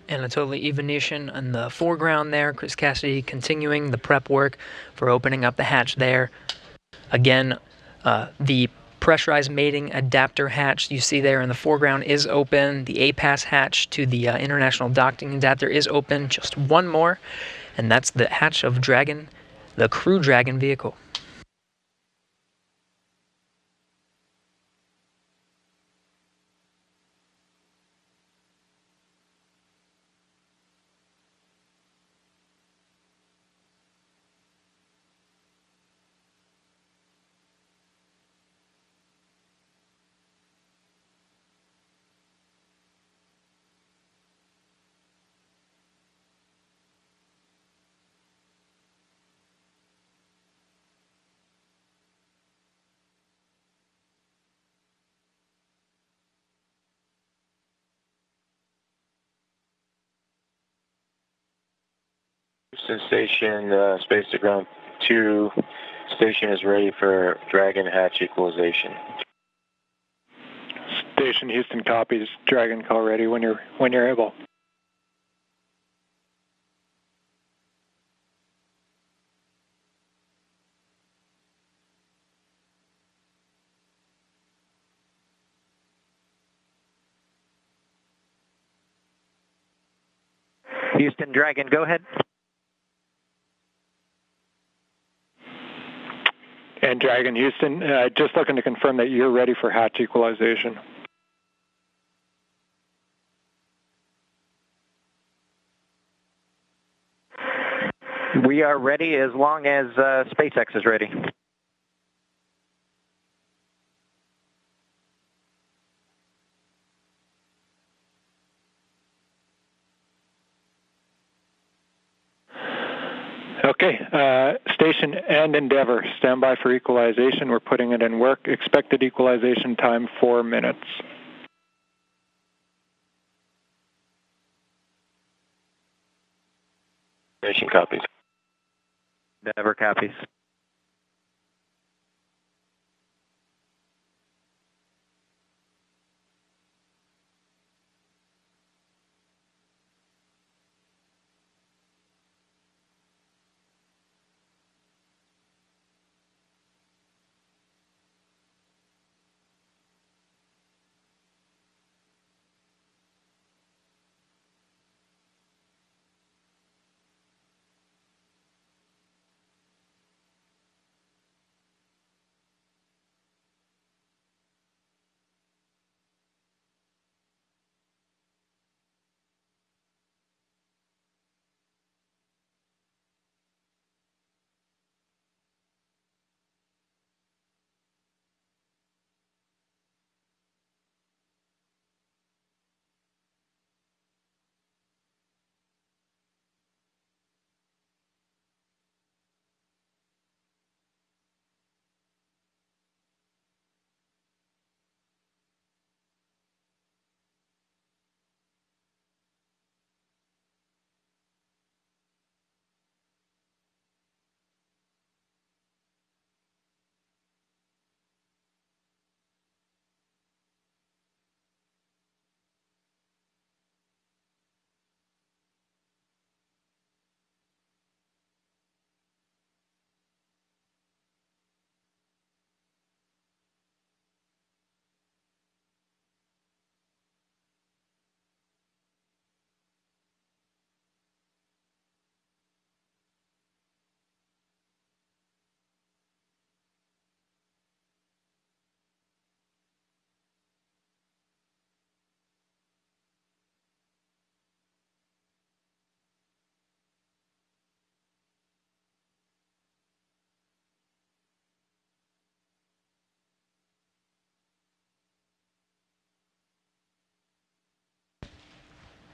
Anatoly Ivanishin in the foreground there. Chris Cassidy continuing the prep work for opening up the hatch there. Again, the pressurized mating adapter hatch you see there in the foreground is open. The APAS hatch to the International Docking Adapter is open. Just one more, and that's the hatch of Dragon, the Crew Dragon vehicle. Houston Station, space to ground 2. Station is ready for Dragon hatch equalization. Station Houston copies. Dragon call ready when you're able. Houston Dragon, go ahead. And Dragon Houston, just looking to confirm that you're ready for hatch equalization. We are ready as long as SpaceX is ready. Okay, Station and Endeavour, stand by for equalization. We're putting it in work. Expected equalization time 4 minutes. Station copies. Endeavour copies.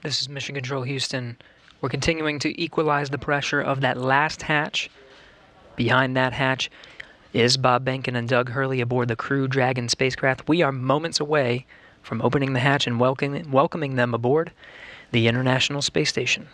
This is Mission Control Houston. We're continuing to equalize the pressure of that last hatch. Behind that hatch is Bob Behnken and Doug Hurley aboard the Crew Dragon spacecraft. We are moments away from opening the hatch and welcoming them aboard the International Space Station.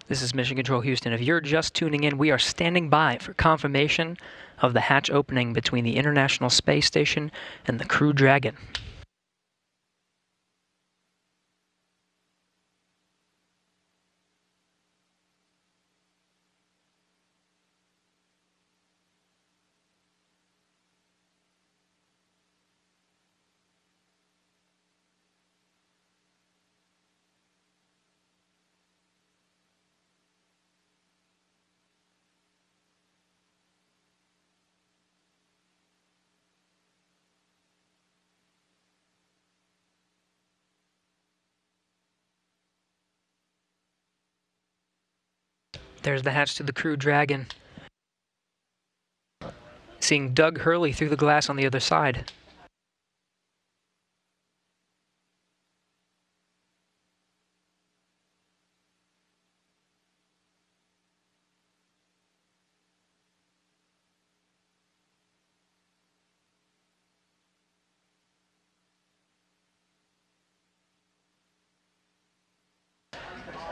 This is Mission Control Houston. If you're just tuning in, we are standing by for confirmation of the hatch opening between the International Space Station and the Crew Dragon. There's the hatch to the Crew Dragon. Seeing Doug Hurley through the glass on the other side.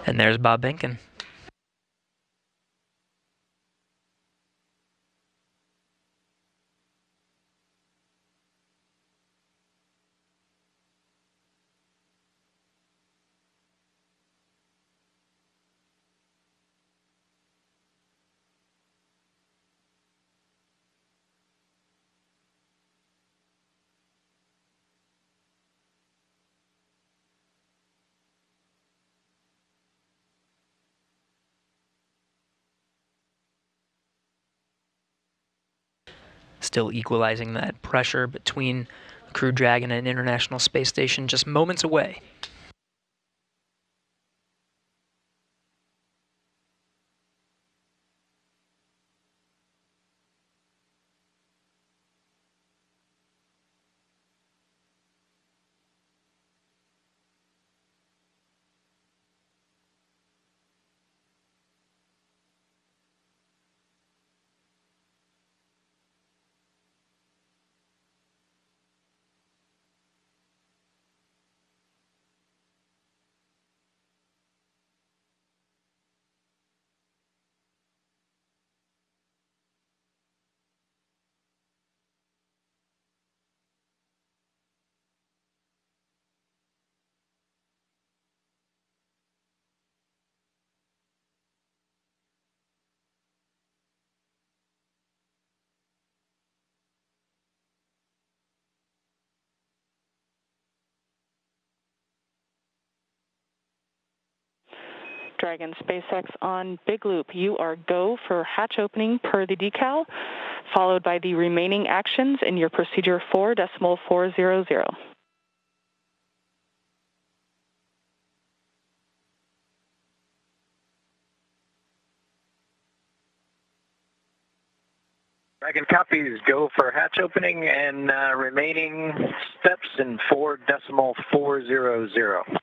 And there's Bob Behnken. Still equalizing that pressure between the Crew Dragon and International Space Station, just moments away. Dragon SpaceX on Big Loop. You are go for hatch opening per the decal, followed by the remaining actions in your procedure 4.400. Dragon copies. Go for hatch opening and remaining steps in 4.400.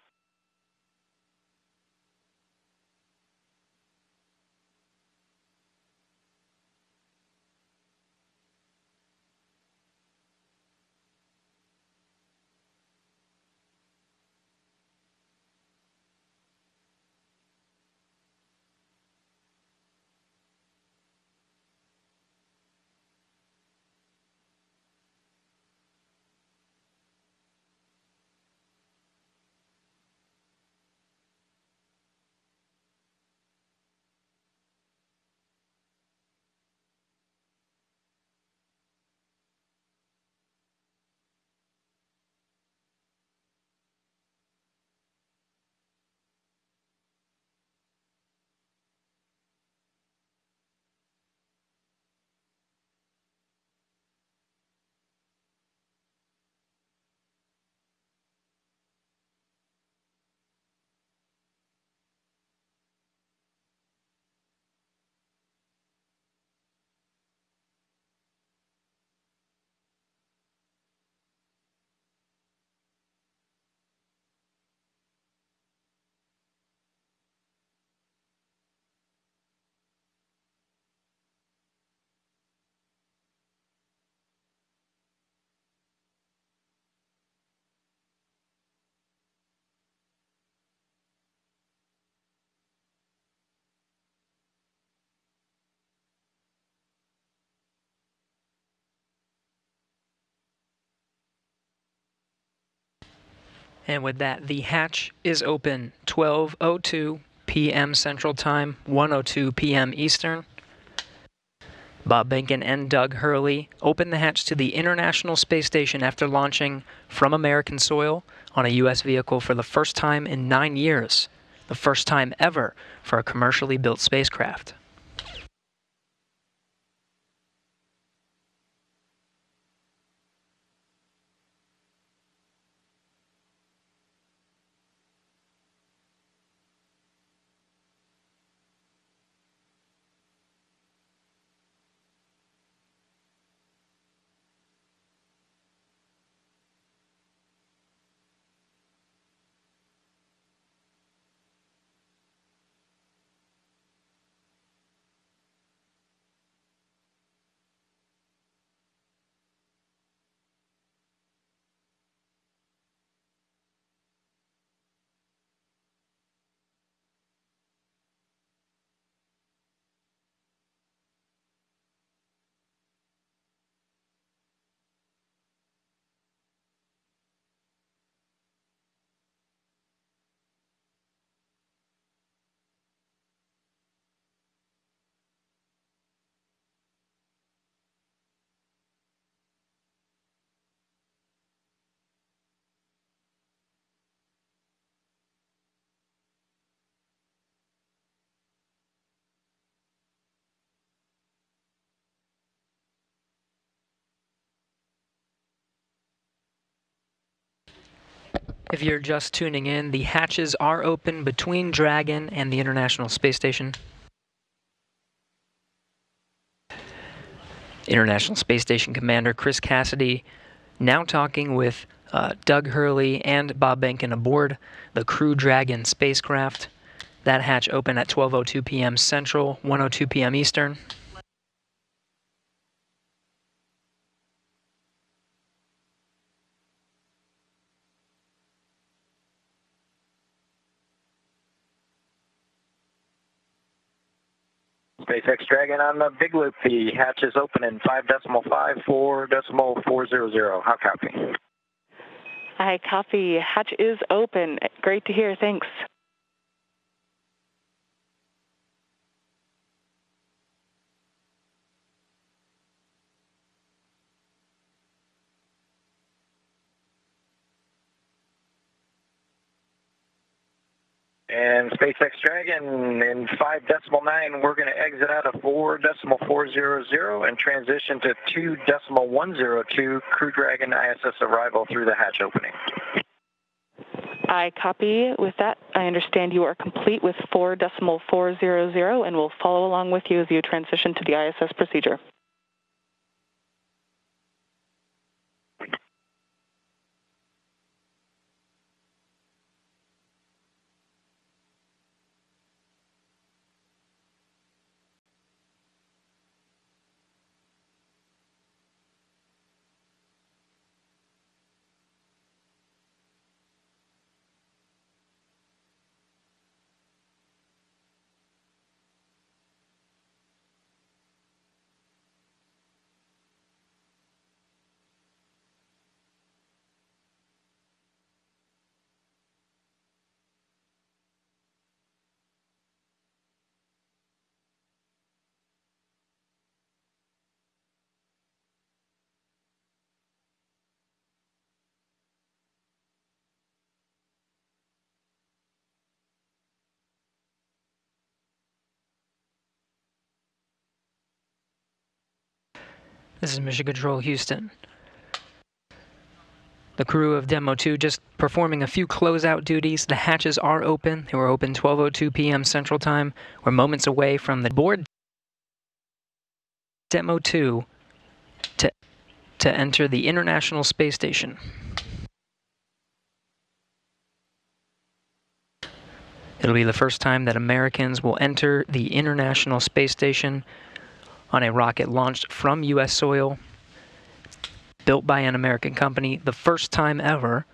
And with that, the hatch is open 12:02 p.m. Central Time, 1:02 p.m. Eastern. Bob Behnken and Doug Hurley opened the hatch to the International Space Station after launching from American soil on a U.S. vehicle for the first time in 9 years, the first time ever for a commercially built spacecraft. If you're just tuning in, the hatches are open between Dragon and the International Space Station. International Space Station Commander Chris Cassidy now talking with Doug Hurley and Bob Behnken aboard the Crew Dragon spacecraft. That hatch opened at 12:02 p.m. Central, 1:02 p.m. Eastern. SpaceX Dragon on the Big Loop. The hatch is open in 5.54.400. How copy? I copy. Hatch is open. Great to hear. Thanks. And SpaceX Dragon in 5.9, we're going to exit out of 4.400 and transition to 2.102 Crew Dragon ISS arrival through the hatch opening. I copy. With that, I understand you are complete with 4.400 and will follow along with you as you transition to the ISS procedure. This is Mission Control Houston. The crew of Demo 2 just performing a few closeout duties. The hatches are open. They were open 12:02 p.m. Central Time. We're moments away from the board Demo 2 to enter the International Space Station. It'll be the first time that Americans will enter the International Space Station on a rocket launched from U.S. soil, built by an American company. The first time ever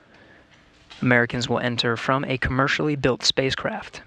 Americans will enter from a commercially built spacecraft.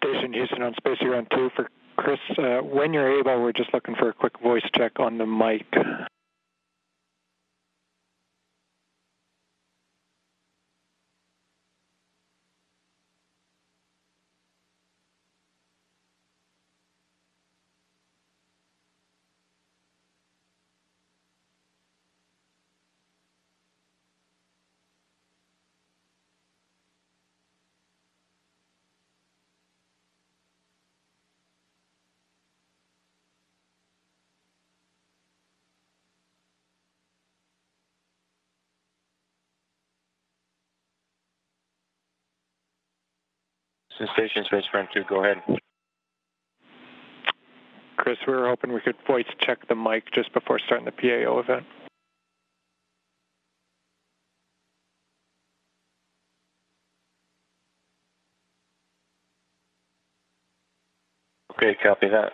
Station Houston on Space Ground 2 for Chris. When you're able, we're just looking for a quick voice check on the mic. Station Space Ground 2, go ahead. Chris, we were hoping we could voice check the mic just before starting the PAO event. Okay, copy that.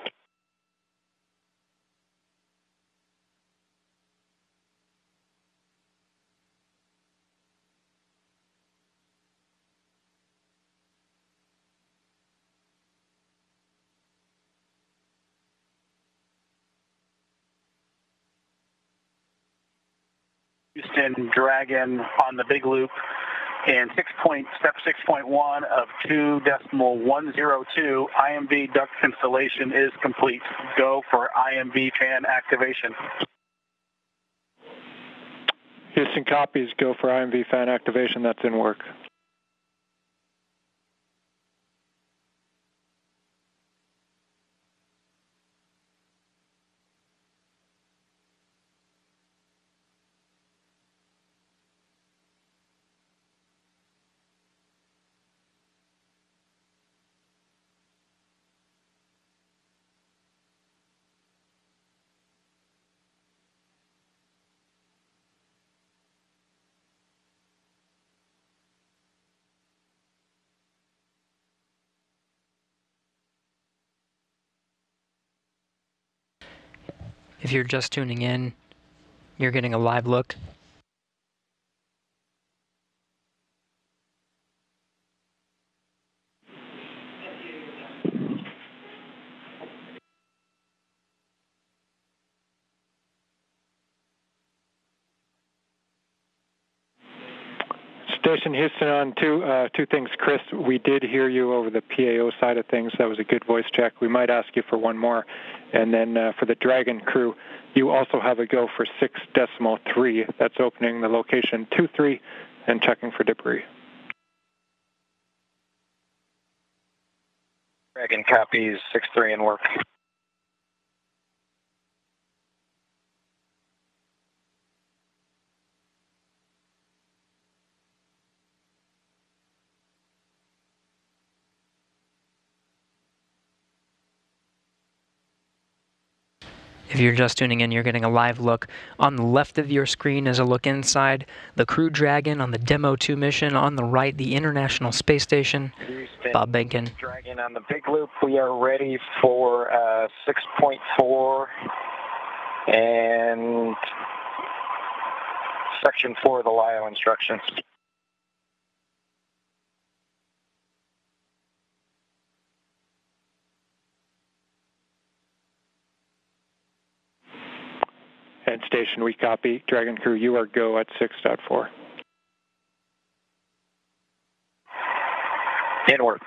Houston Dragon on the big loop, and step 6.1 of 2.102 IMV duct installation is complete. Go for IMV fan activation. Houston copies, go for IMV fan activation, that's in work. If you're just tuning in, you're getting a live look. Station Houston on two things. Chris, we did hear you over the PAO side of things. That was a good voice check. We might ask you for one more. And then for the Dragon crew, you also have a go for 6.3. That's opening the location 23 and checking for debris. Dragon copies 6-3 in work. If you're just tuning in, you're getting a live look. On the left of your screen is a look inside the Crew Dragon on the Demo 2 mission. On the right, the International Space Station. Houston, Bob Benkin. Dragon on the big loop. We are ready for 6.4 and section 4 of the LIO instructions. And Station, we copy. Dragon crew, you are go at 6.4. In work.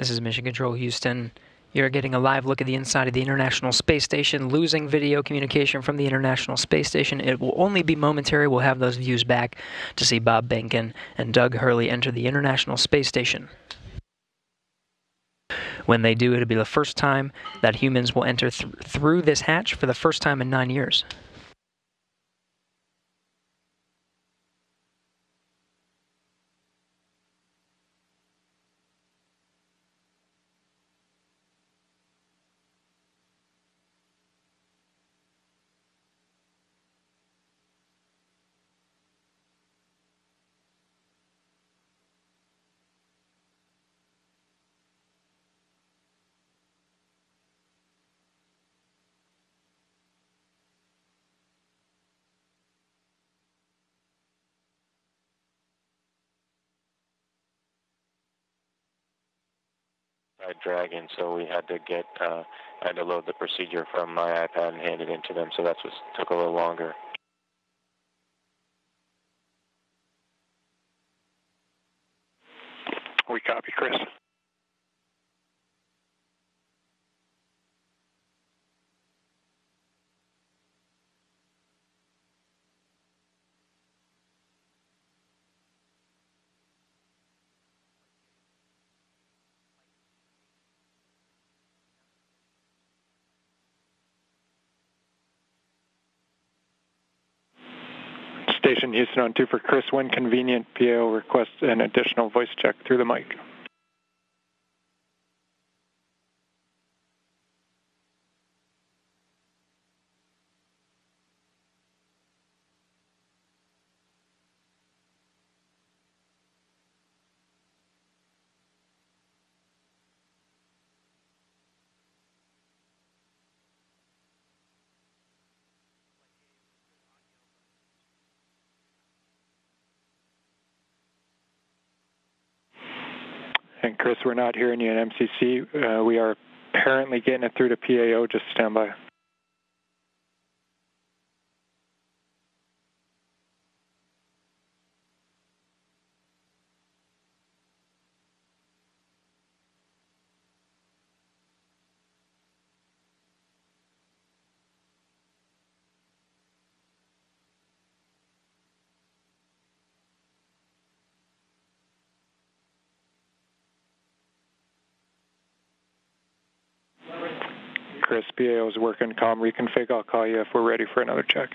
This is Mission Control Houston. You're getting a live look at the inside of the International Space Station, losing video communication from the International Space Station. It will only be momentary. We'll have those views back to see Bob Behnken and Doug Hurley enter the International Space Station. When they do, it'll be the first time that humans will enter through this hatch for the first time in 9 years. Dragon, so we had to had to load the procedure from my iPad and hand it in to them, so that's what took a little longer. We copy, Chris. Station Houston on 2 for Chris. When convenient, PAO requests an additional voice check through the mic. And Chris, we're not hearing you in MCC. We are apparently getting it through to PAO. Just stand by. Chris, PAO is working comm reconfig. I'll call you if we're ready for another check.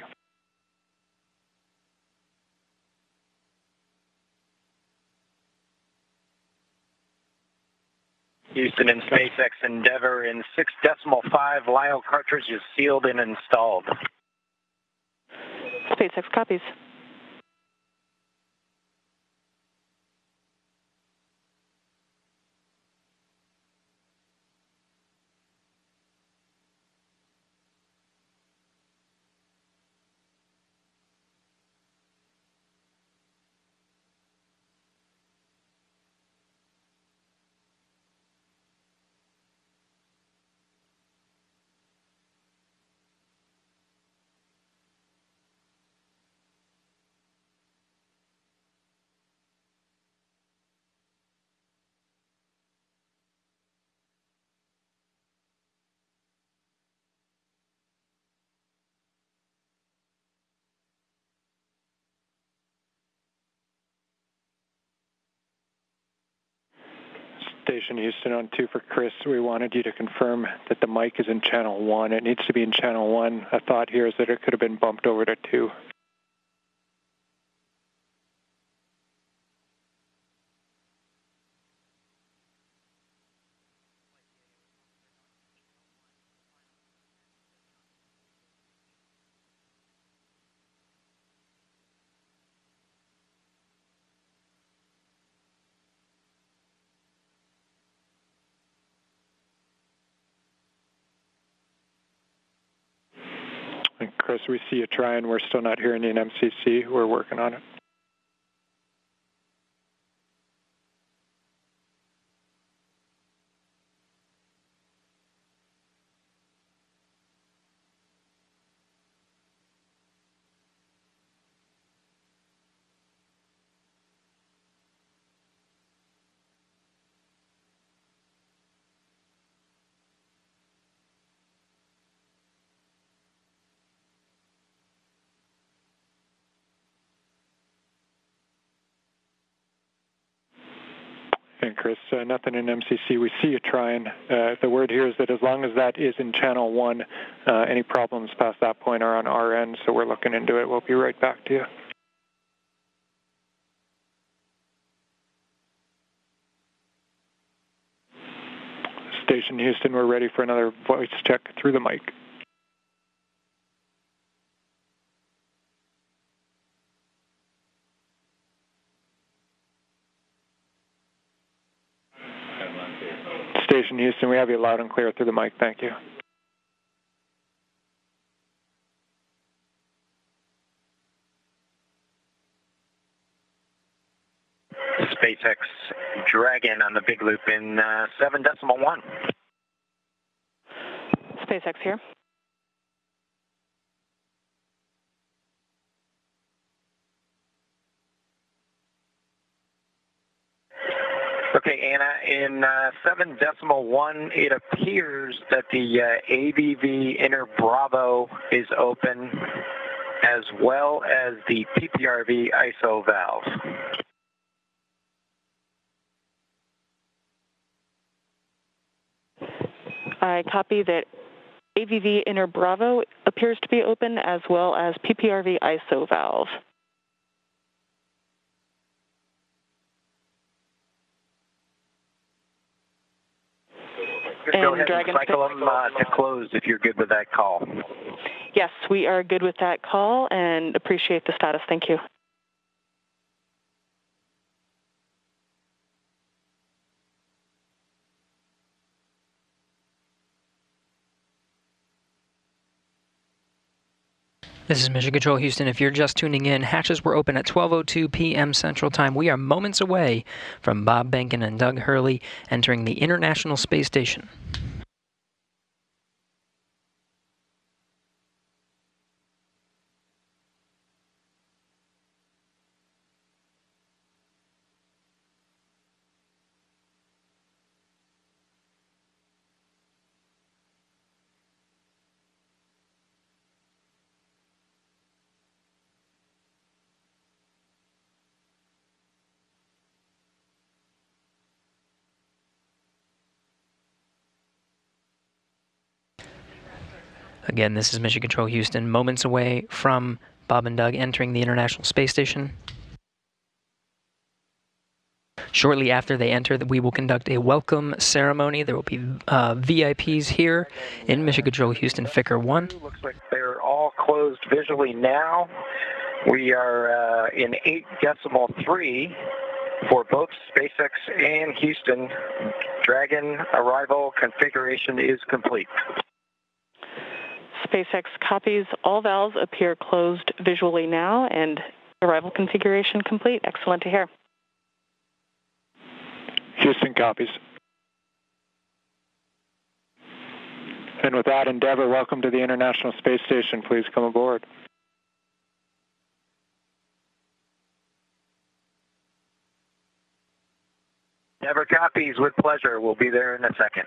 Houston and SpaceX Endeavour in 6.5 LIO cartridges sealed and installed. SpaceX copies. Station Houston on 2 for Chris. We wanted you to confirm that the mic is in channel 1. It needs to be in channel 1. A thought here is that it could have been bumped over to 2. And Chris, we see you trying. We're still not hearing you in MCC. We're working on it. And Chris, nothing in MCC. We see you trying. The word here is that as long as that is in channel 1, any problems past that point are on our end, so we're looking into it. We'll be right back to you. Station Houston, we're ready for another voice check through the mic. Station Houston, we have you loud and clear through the mic. Thank you. SpaceX Dragon on the big loop in 7.1. SpaceX here. Okay, Anna, in 7.1, it appears that the AVV inner Bravo is open, as well as the PPRV ISO valve. I copy that AVV inner Bravo appears to be open, as well as PPRV ISO valve. Go ahead and cycle them to close if you're good with that call. Yes, we are good with that call and appreciate the status. Thank you. This is Mission Control Houston. If you're just tuning in, hatches were open at 12:02 p.m. Central Time. We are moments away from Bob Behnken and Doug Hurley entering the International Space Station. Again, this is Mission Control Houston, moments away from Bob and Doug entering the International Space Station. Shortly after they enter, we will conduct a welcome ceremony. There will be VIPs here in Mission Control Houston, Ficker 1. Looks like they're all closed visually now. We are in 8.3 for both SpaceX and Houston. Dragon arrival configuration is complete. SpaceX copies. All valves appear closed visually now, and arrival configuration complete. Excellent to hear. Houston copies. And with that, Endeavour, welcome to the International Space Station. Please come aboard. Endeavour copies with pleasure. We'll be there in a second.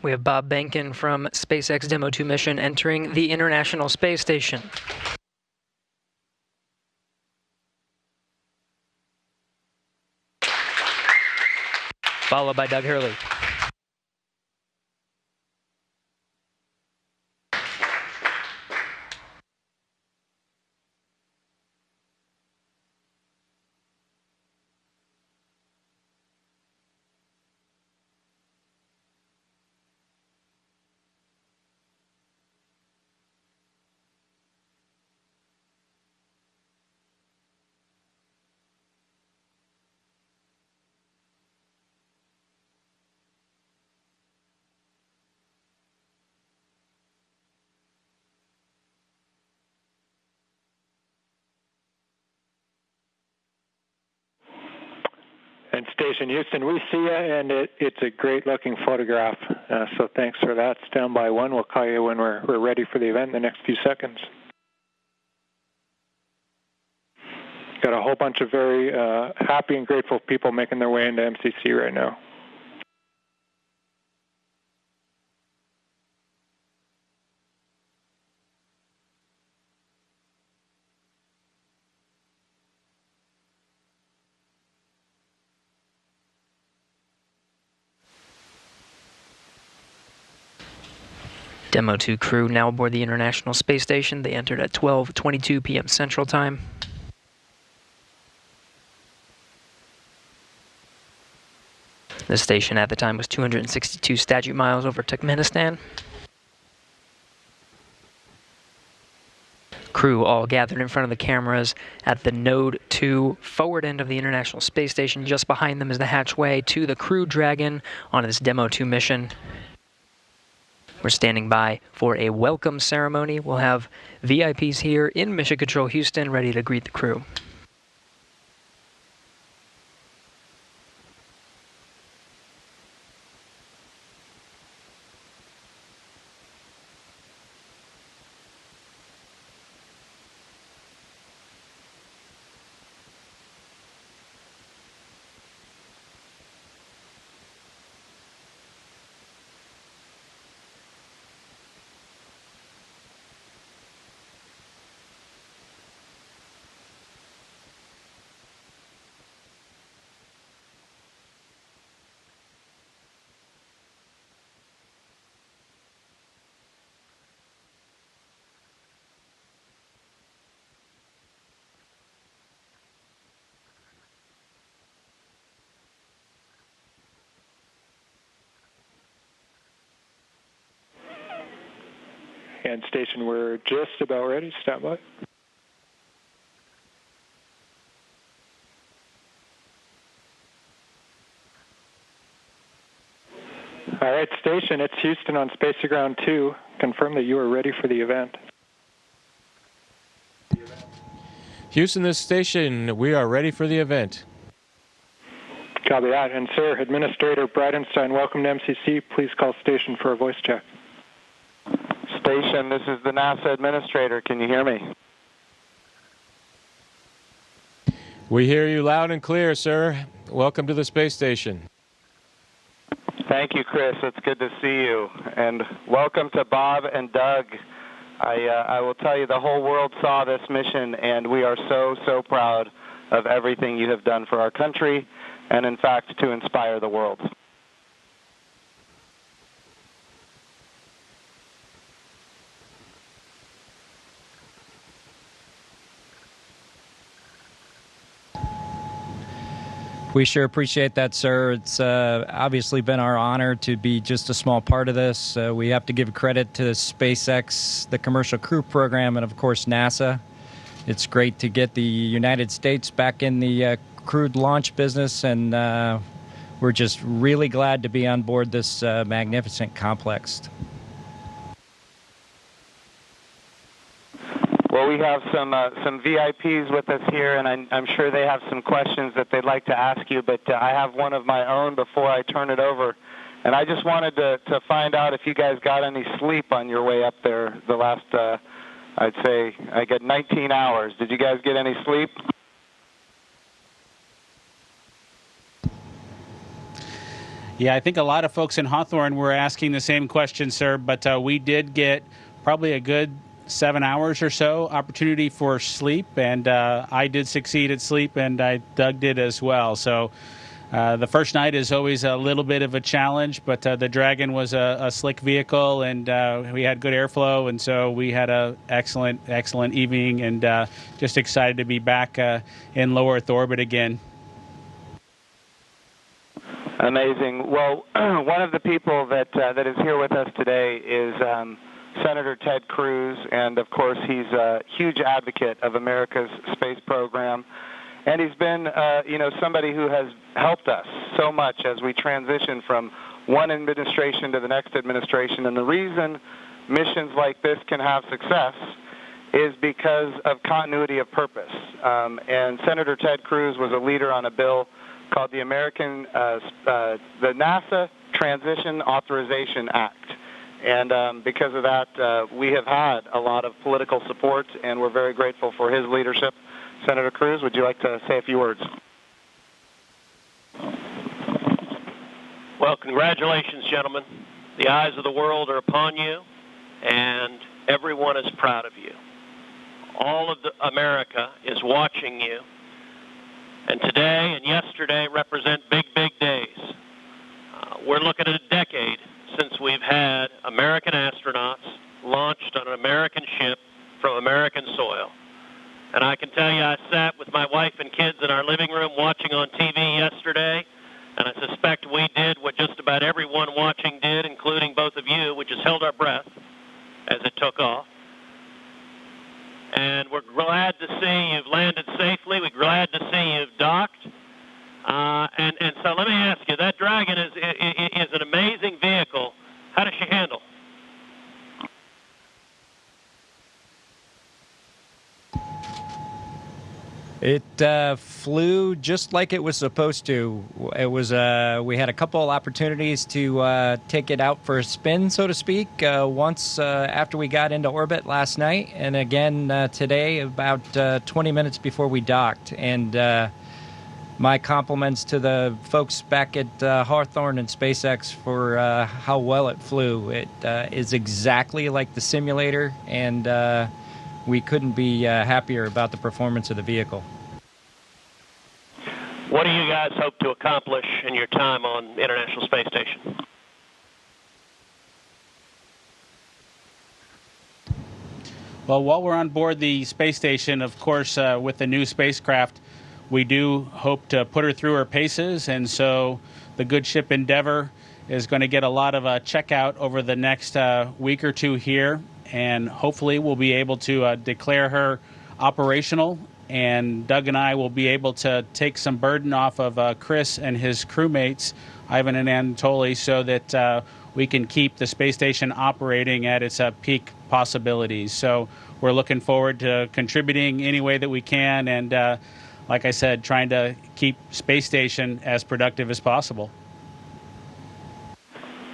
We have Bob Behnken from SpaceX Demo 2 mission entering the International Space Station. Followed by Doug Hurley. And Station Houston, we see you, and it's a great-looking photograph. So thanks for that. Stand by one. We'll call you when we're ready for the event in the next few seconds. Got a whole bunch of very happy and grateful people making their way into MCC right now. Demo 2 crew now aboard the International Space Station. They entered at 12:22 p.m. Central Time. The station at the time was 262 statute miles over Turkmenistan. Crew all gathered in front of the cameras at the Node 2 forward end of the International Space Station. Just behind them is the hatchway to the Crew Dragon on this Demo 2 mission. We're standing by for a welcome ceremony. We'll have VIPs here in Mission Control Houston ready to greet the crew. And Station, we're just about ready. Stand by. All right, Station, it's Houston on Space to Ground 2. Confirm that you are ready for the event. Houston, this station, we are ready for the event. Copy that. And, sir, Administrator Bridenstine, welcome to MCC. Please call Station for a voice check. Station, this is the NASA Administrator. Can you hear me? We hear you loud and clear, sir. Welcome to the space station. Thank you, Chris. It's good to see you. And welcome to Bob and Doug. I will tell you, the whole world saw this mission, and we are so, so proud of everything you have done for our country and, in fact, to inspire the world. We sure appreciate that, sir. It's obviously been our honor to be just a small part of this. We have to give credit to SpaceX, the Commercial Crew Program, and, of course, NASA. It's great to get the United States back in the crewed launch business, and we're just really glad to be on board this magnificent complex. Well, we have some VIPs with us here, and I'm sure they have some questions that they'd like to ask you, but I have one of my own before I turn it over. And I just wanted to find out if you guys got any sleep on your way up there the last, I'd say, I got 19 hours. Did you guys get any sleep? Yeah, I think a lot of folks in Hawthorne were asking the same question, sir, but we did get probably a good 7 hours or so opportunity for sleep, and I did succeed at sleep, and Doug did as well. So the first night is always a little bit of a challenge, but the Dragon was a slick vehicle, and we had good airflow, and so we had a excellent evening, and just excited to be back in low Earth orbit again. Amazing. Well, one of the people that is here with us today is Senator Ted Cruz, and of course he's a huge advocate of America's space program, and he's been somebody who has helped us so much as we transition from one administration to the next administration. And the reason missions like this can have success is because of continuity of purpose. And Senator Ted Cruz was a leader on a bill called the the NASA Transition Authorization Act. And because of that, we have had a lot of political support, and we're very grateful for his leadership. Senator Cruz, would you like to say a few words? Well, congratulations, gentlemen. The eyes of the world are upon you, and everyone is proud of you. All of America is watching you, and today and yesterday represent big, big days. We're looking at a decade since we've had American astronauts launched on an American ship from American soil. And I can tell you, I sat with my wife and kids in our living room watching on TV yesterday, and I suspect we did what just about everyone watching did, including both of you, which is held our breath as it took off. And we're glad to see you've landed safely. We're glad to see you've docked. And so let me ask you, that Dragon is an amazing vehicle. How does she handle? It flew just like it was supposed to. It was we had a couple of opportunities to take it out for a spin, so to speak, once after we got into orbit last night, and again today about 20 minutes before we docked. And my compliments to the folks back at Hawthorne and SpaceX for how well it flew. It is exactly like the simulator, and we couldn't be happier about the performance of the vehicle. What do you guys hope to accomplish in your time on the International Space Station? Well, while we're on board the space station, of course, with the new spacecraft, we do hope to put her through her paces, and so the good ship Endeavour is going to get a lot of checkout over the next week or two here, and hopefully we'll be able to declare her operational, and Doug and I will be able to take some burden off of Chris and his crewmates, Ivan and Anatoly, so that we can keep the space station operating at its peak possibilities. So we're looking forward to contributing any way that we can, and like I said, trying to keep space station as productive as possible.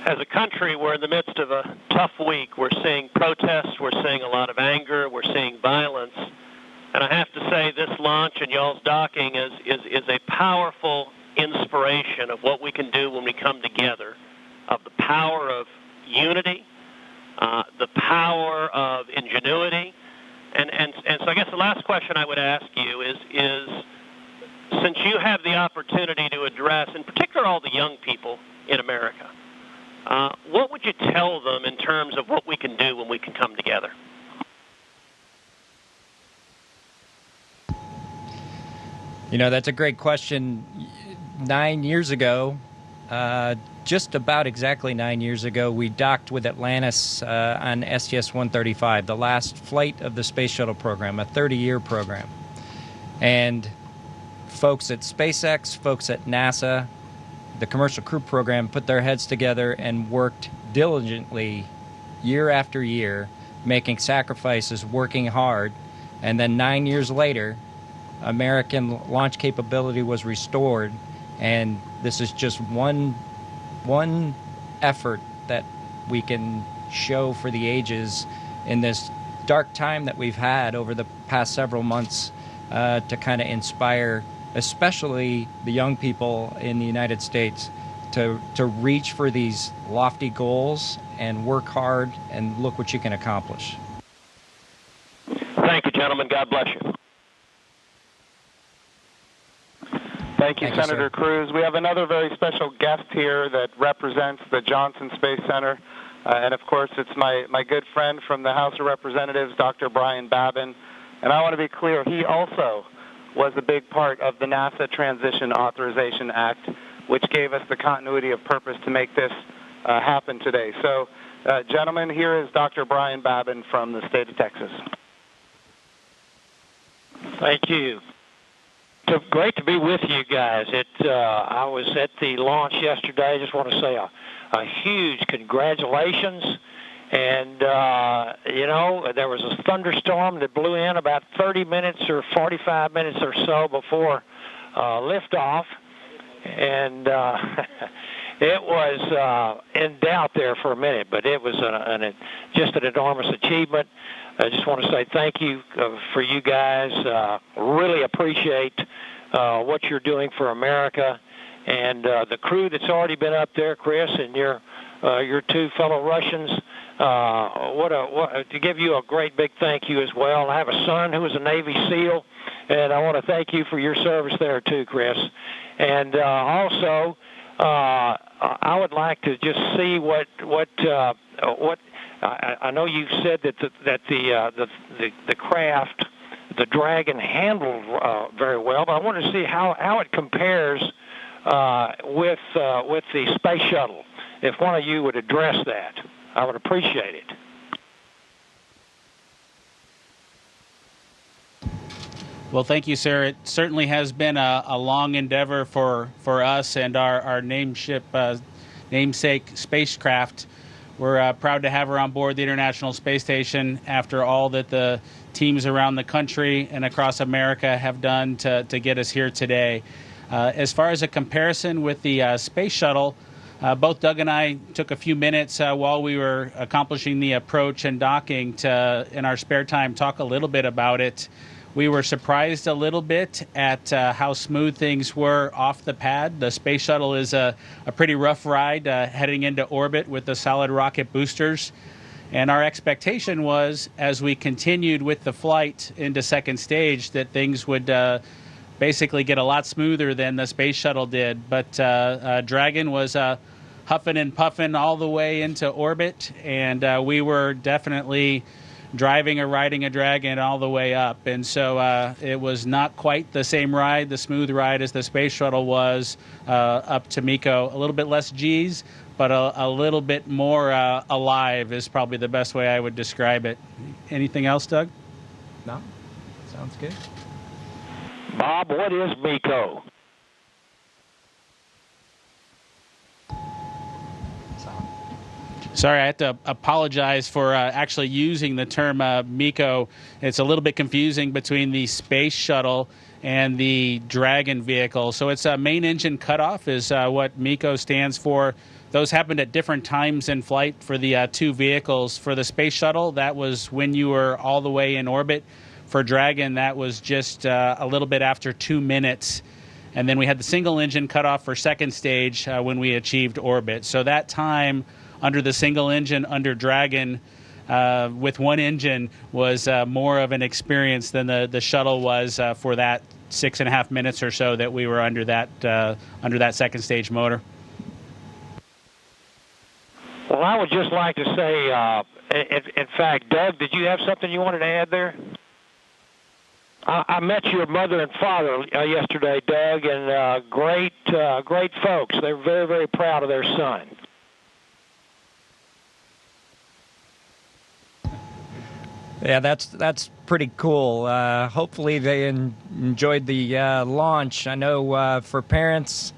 As a country, we're in the midst of a tough week. We're seeing protests, we're seeing a lot of anger, we're seeing violence. And I have to say, this launch and y'all's docking is a powerful inspiration of what we can do when we come together, of the power of unity, the power of ingenuity. And so I guess the last question I would ask you is since you have the opportunity to address, in particular, all the young people in America, what would you tell them in terms of what we can do when we can come together? You know, that's a great question. 9 years ago, just about exactly 9 years ago, we docked with Atlantis on STS-135, the last flight of the Space Shuttle program, a 30-year program. And folks at SpaceX, folks at NASA, the Commercial Crew Program put their heads together and worked diligently year after year, making sacrifices, working hard. And then 9 years later, American launch capability was restored, and this is just one effort that we can show for the ages in this dark time that we've had over the past several months to kind of inspire especially the young people in the United States to reach for these lofty goals and work hard and look what you can accomplish. Thank you, gentlemen. God bless you. Thank you, Senator Cruz. We have another very special guest here that represents the Johnson Space Center. And, of course, it's my good friend from the House of Representatives, Dr. Brian Babin. And I want to be clear, he also was a big part of the NASA Transition Authorization Act, which gave us the continuity of purpose to make this happen today. So, gentlemen, here is Dr. Brian Babin from the state of Texas. Thank you. It's great to be with you guys. I was at the launch yesterday. I just want to say a huge congratulations. And, you know, there was a thunderstorm that blew in about 30 minutes or 45 minutes or so before liftoff. and it was in doubt there for a minute, but it was just an enormous achievement. I just want to say thank you for you guys. Really appreciate what you're doing for America, and the crew that's already been up there, Chris, and your two fellow Russians. To give you a great big thank you as well. I have a son who was a Navy SEAL, and I want to thank you for your service there too, Chris. And also, I would like to just see what I know you said that the craft, the Dragon, handled very well, but I want to see how it compares with the space shuttle. If one of you would address that, I would appreciate it. Well, thank you, sir. It certainly has been a long endeavor for us and our namesake spacecraft. We're proud to have her on board the International Space Station after all that the teams around the country and across America have done to get us here today. As far as a comparison with the space shuttle, both Doug and I took a few minutes while we were accomplishing the approach and docking to, in our spare time, talk a little bit about it. We were surprised a little bit at how smooth things were off the pad. The space shuttle is a pretty rough ride heading into orbit with the solid rocket boosters. And our expectation was, as we continued with the flight into second stage, that things would basically get a lot smoother than the space shuttle did. But Dragon was huffing and puffing all the way into orbit, and we were definitely driving or riding a Dragon all the way up. And so it was not quite the same ride, the smooth ride, as the space shuttle was up to MECO. A little bit less G's, but a little bit more alive is probably the best way I would describe it. Anything else, Doug? No? Sounds good. Bob, what is MECO? Sorry, I have to apologize for actually using the term MECO. It's a little bit confusing between the space shuttle and the Dragon vehicle. So it's a main engine cutoff is what MECO stands for. Those happened at different times in flight for the two vehicles. For the space shuttle, that was when you were all the way in orbit. For Dragon, that was just a little bit after 2 minutes. And then we had the single engine cutoff for second stage when we achieved orbit. So that time under the single engine under Dragon with one engine was more of an experience than the shuttle was for that 6.5 minutes or so that we were under that second stage motor. Well, I would just like to say, in fact, Doug, did you have something you wanted to add there? I met your mother and father yesterday, Doug, and great folks. They're very, very proud of their son. Yeah, that's pretty cool. Hopefully they enjoyed the launch. I know for parents,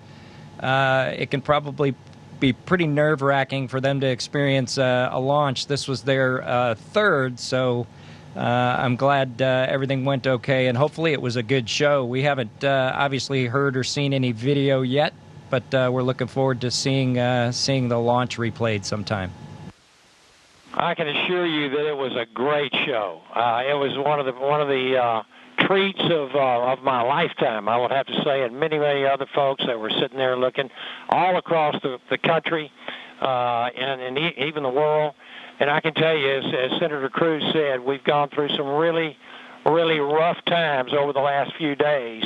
it can probably be pretty nerve-wracking for them to experience a launch. This was their third, so I'm glad everything went okay, and hopefully it was a good show. We haven't obviously heard or seen any video yet, but we're looking forward to seeing the launch replayed sometime. I can assure you that it was a great show. It was one of the treats of my lifetime, I would have to say, and many other folks that were sitting there looking all across the country and even the world. And I can tell you, as Senator Cruz said, we've gone through some really, really rough times over the last few days,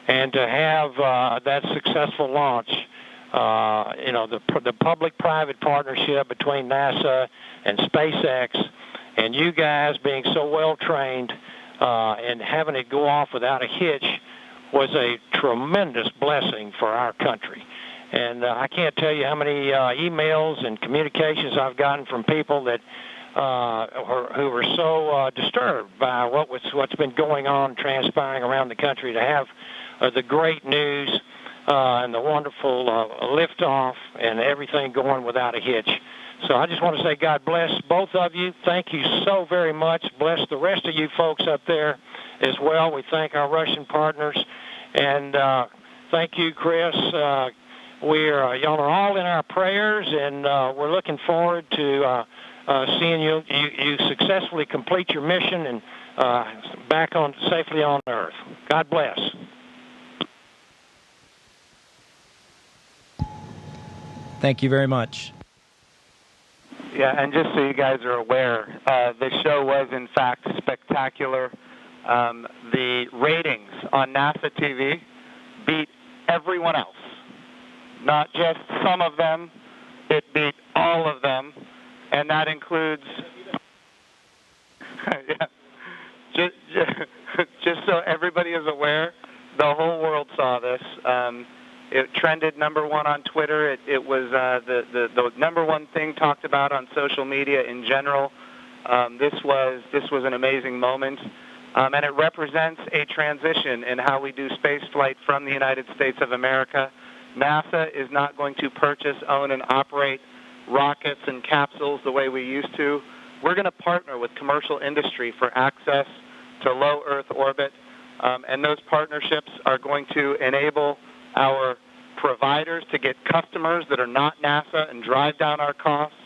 and to have that successful launch, the public-private partnership between NASA and SpaceX, and you guys being so well-trained and having it go off without a hitch was a tremendous blessing for our country. And I can't tell you how many emails and communications I've gotten from people that who were so disturbed by what's been going on, transpiring around the country, to have the great news and the wonderful liftoff and everything going without a hitch. So I just want to say God bless both of you. Thank you so very much. Bless the rest of you folks up there as well. We thank our Russian partners. And Thank you, Chris. Y'all are all in our prayers, and we're looking forward to seeing you successfully complete your mission and back on safely on Earth. God bless. Thank you very much. Yeah, and just so you guys are aware, the show was in fact spectacular. The ratings on NASA TV beat everyone else. Not just some of them, it beat all of them, and that includes, yeah, just so everybody is aware, the whole world saw this. It trended number one on Twitter. It was the number one thing talked about on social media in general. This was an amazing moment, and it represents a transition in how we do space flight from the United States of America. NASA is not going to purchase, own, and operate rockets and capsules the way we used to. We're going to partner with commercial industry for access to low Earth orbit, and those partnerships are going to enable our providers to get customers that are not NASA and drive down our costs.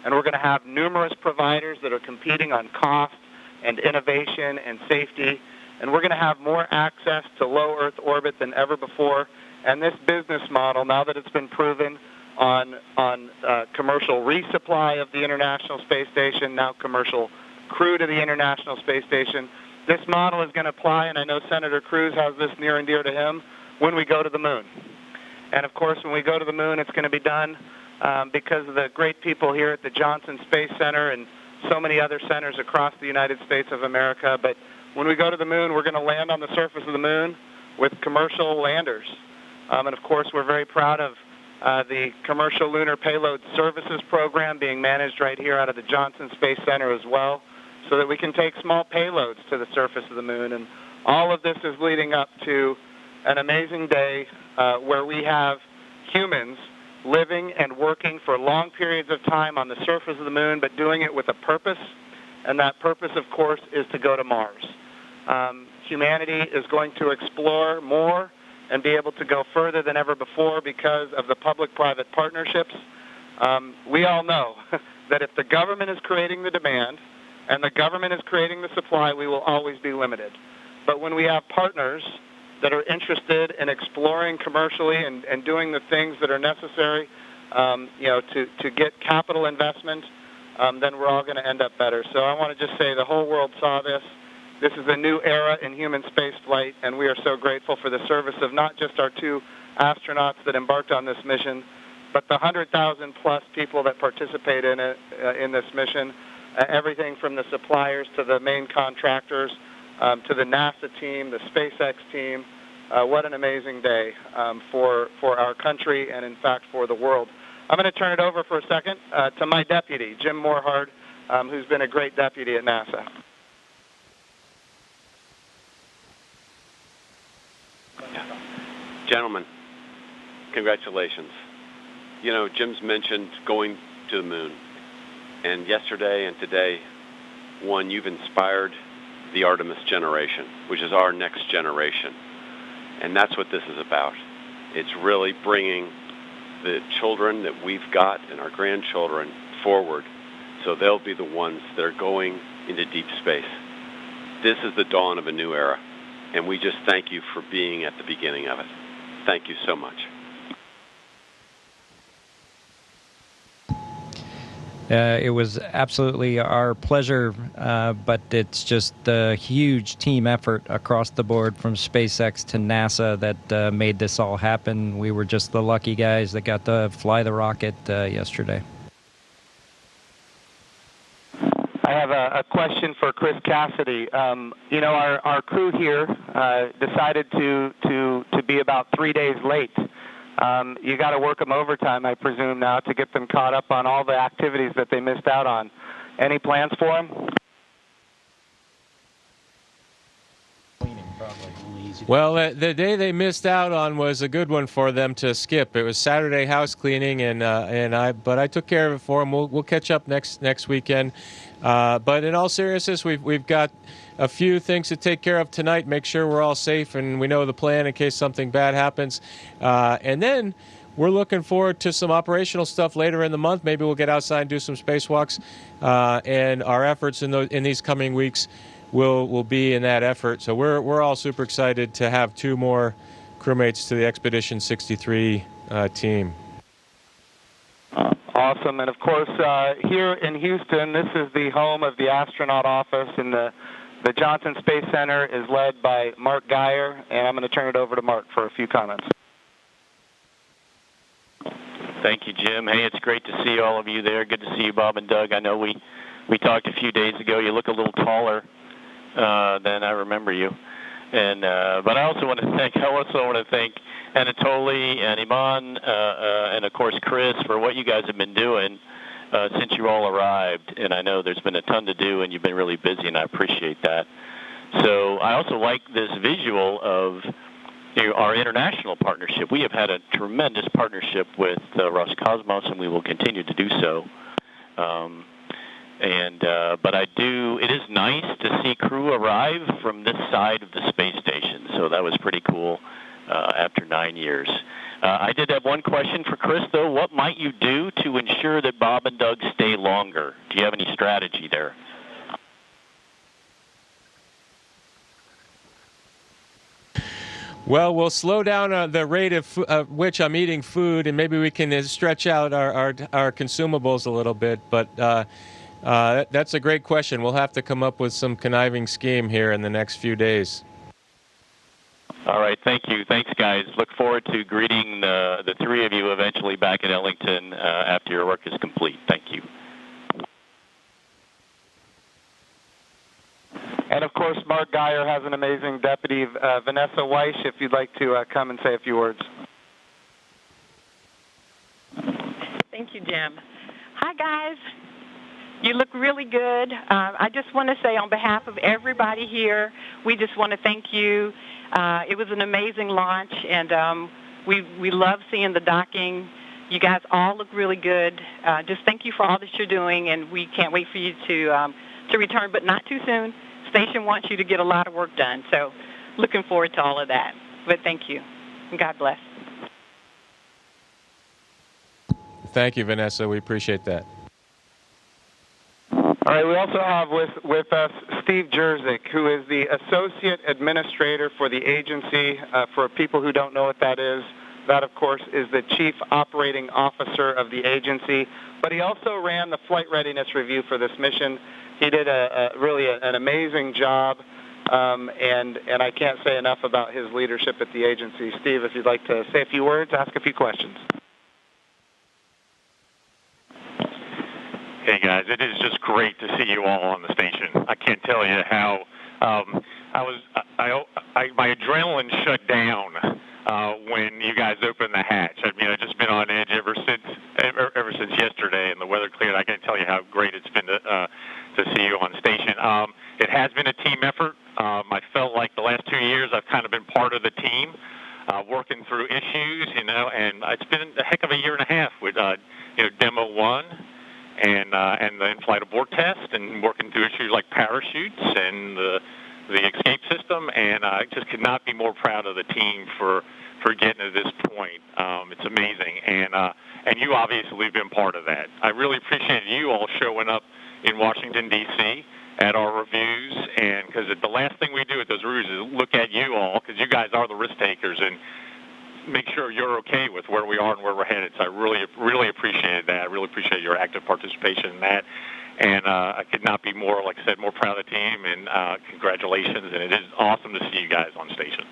And we're going to have numerous providers that are competing on cost and innovation and safety. And we're going to have more access to low Earth orbit than ever before. And this business model, now that it's been proven on commercial resupply of the International Space Station, now commercial crew to the International Space Station, this model is going to apply, and I know Senator Cruz has this near and dear to him, when we go to the moon. And of course, when we go to the moon, it's going to be done because of the great people here at the Johnson Space Center and so many other centers across the United States of America. But when we go to the moon, we're going to land on the surface of the moon with commercial landers. And of course, we're very proud of the Commercial Lunar Payload Services Program being managed right here out of the Johnson Space Center as well, so that we can take small payloads to the surface of the moon. And all of this is leading up to an amazing day where we have humans living and working for long periods of time on the surface of the moon, but doing it with a purpose. And that purpose, of course, is to go to Mars. Humanity is going to explore more and be able to go further than ever before because of the public-private partnerships. We all know that if the government is creating the demand and the government is creating the supply, we will always be limited. But when we have partners that are interested in exploring commercially and doing the things that are necessary, to get capital investment, then we're all going to end up better. So I want to just say the whole world saw this. This is a new era in human space flight, and we are so grateful for the service of not just our two astronauts that embarked on this mission, but the 100,000 plus people that participate in it, in this mission, everything from the suppliers to the main contractors, to the NASA team, the SpaceX team. What an amazing day for our country and, in fact, for the world. I'm going to turn it over for a second to my deputy, Jim Morhard, who's been a great deputy at NASA. Gentlemen, congratulations. You know, Jim's mentioned going to the moon. And yesterday and today, one, you've inspired the Artemis generation, which is our next generation. And that's what this is about. It's really bringing the children that we've got and our grandchildren forward so they'll be the ones that are going into deep space. This is the dawn of a new era, and we just thank you for being at the beginning of it. Thank you so much. It was absolutely our pleasure, but it's just a huge team effort across the board from SpaceX to NASA that made this all happen. We were just the lucky guys that got to fly the rocket yesterday. I have a question for Chris Cassidy. You know, our crew here decided to be about 3 days late. You got to work them overtime, I presume, now to get them caught up on all the activities that they missed out on. Any plans for them? Well, the day they missed out on was a good one for them to skip. It was Saturday house cleaning, but I took care of it for them. We'll catch up next weekend. But in all seriousness, we've got a few things to take care of tonight. Make sure we're all safe and we know the plan in case something bad happens. And then we're looking forward to some operational stuff later in the month. Maybe we'll get outside and do some spacewalks. And our efforts in these coming weeks will be in that effort. So we're all super excited to have 2 more crewmates to the Expedition 63 team. Awesome. And of course, here in Houston, this is the home of the astronaut office, and the Johnson Space Center is led by Mark Geyer, and I'm going to turn it over to Mark for a few comments. Thank you, Jim. Hey, it's great to see all of you there. Good to see you, Bob and Doug. I know we talked a few days ago. You look a little taller than I remember you. And but I also want to thank Anatoly and Iman and of course Chris for what you guys have been doing since you all arrived. And I know there's been a ton to do, and you've been really busy, and I appreciate that. So I also like this visual of our international partnership. We have had a tremendous partnership with Roscosmos, and we will continue to do so. But it is nice to see crew arrive from this side of the space station. So that was pretty cool after 9 years. I did have one question for Chris, though. What might you do to ensure that Bob and Doug stay longer? Do you have any strategy there? Well, we'll slow down the rate of which I'm eating food, and maybe we can stretch out our consumables a little bit. But that's a great question. We'll have to come up with some conniving scheme here in the next few days. All right, thank you. Thanks, guys. Look forward to greeting the 3 of you eventually back in Ellington after your work is complete. Thank you. And of course, Mark Geyer has an amazing deputy, Vanessa Weiss, if you'd like to come and say a few words. Thank you, Jim. Hi, guys. You look really good. I just want to say on behalf of everybody here, we just want to thank you. It was an amazing launch, and we love seeing the docking. You guys all look really good. Just thank you for all that you're doing, and we can't wait for you to return, but not too soon. Station wants you to get a lot of work done, so looking forward to all of that. But thank you, and God bless. Thank you, Vanessa. We appreciate that. All right, we also have with us Steve Jerzik, who is the Associate Administrator for the agency. For people who don't know what that is, that, of course, is the Chief Operating Officer of the agency. But he also ran the flight readiness review for this mission. He did really an amazing job, and I can't say enough about his leadership at the agency. Steve, if you'd like to say a few words, ask a few questions. Hey guys, it is just great to see you all on the station. I can't tell you how my adrenaline shut down when you guys opened the hatch. I mean, I've just been on edge ever since yesterday, and the weather cleared. I can't tell you how great it's been to see you on station. It has been a team effort. I felt like the last 2 years I've kind of been part of the team, working through issues, and it's been a heck of a year and a half with Demo 1 and the in-flight abort test, and working through issues like parachutes and the escape system, and I just could not be more proud of the team for getting to this point. It's amazing, and you obviously have been part of that. I really appreciate you all showing up in Washington, D.C. at our reviews, and because the last thing we do at those reviews is look at you all, because you guys are the risk takers, and make sure you're okay with where we are and where we're headed. So I really appreciate that. I really appreciate your active participation in that. And I could not be more, like I said, more proud of the team, and congratulations. And it is awesome to see you guys on station.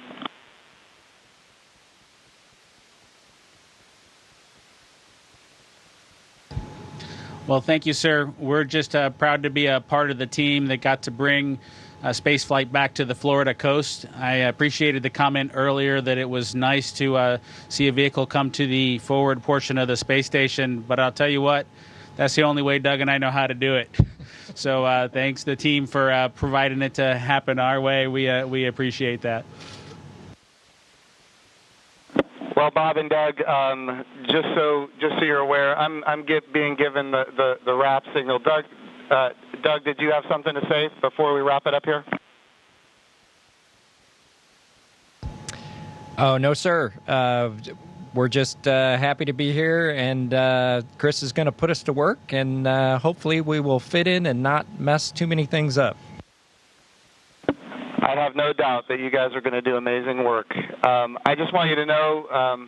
Well, thank you, sir. We're just proud to be a part of the team that got to bring spaceflight back to the Florida coast. I appreciated the comment earlier that it was nice to see a vehicle come to the forward portion of the space station, but I'll tell you what, that's the only way Doug and I know how to do it. So thanks to the team for providing it to happen our way. We appreciate that. Well, Bob and Doug, just so you're aware, I'm being given the wrap signal. Doug, did you have something to say before we wrap it up here? Oh, no, sir. We're just happy to be here, and Chris is going to put us to work, and hopefully we will fit in and not mess too many things up. I have no doubt that you guys are going to do amazing work. I just want you to know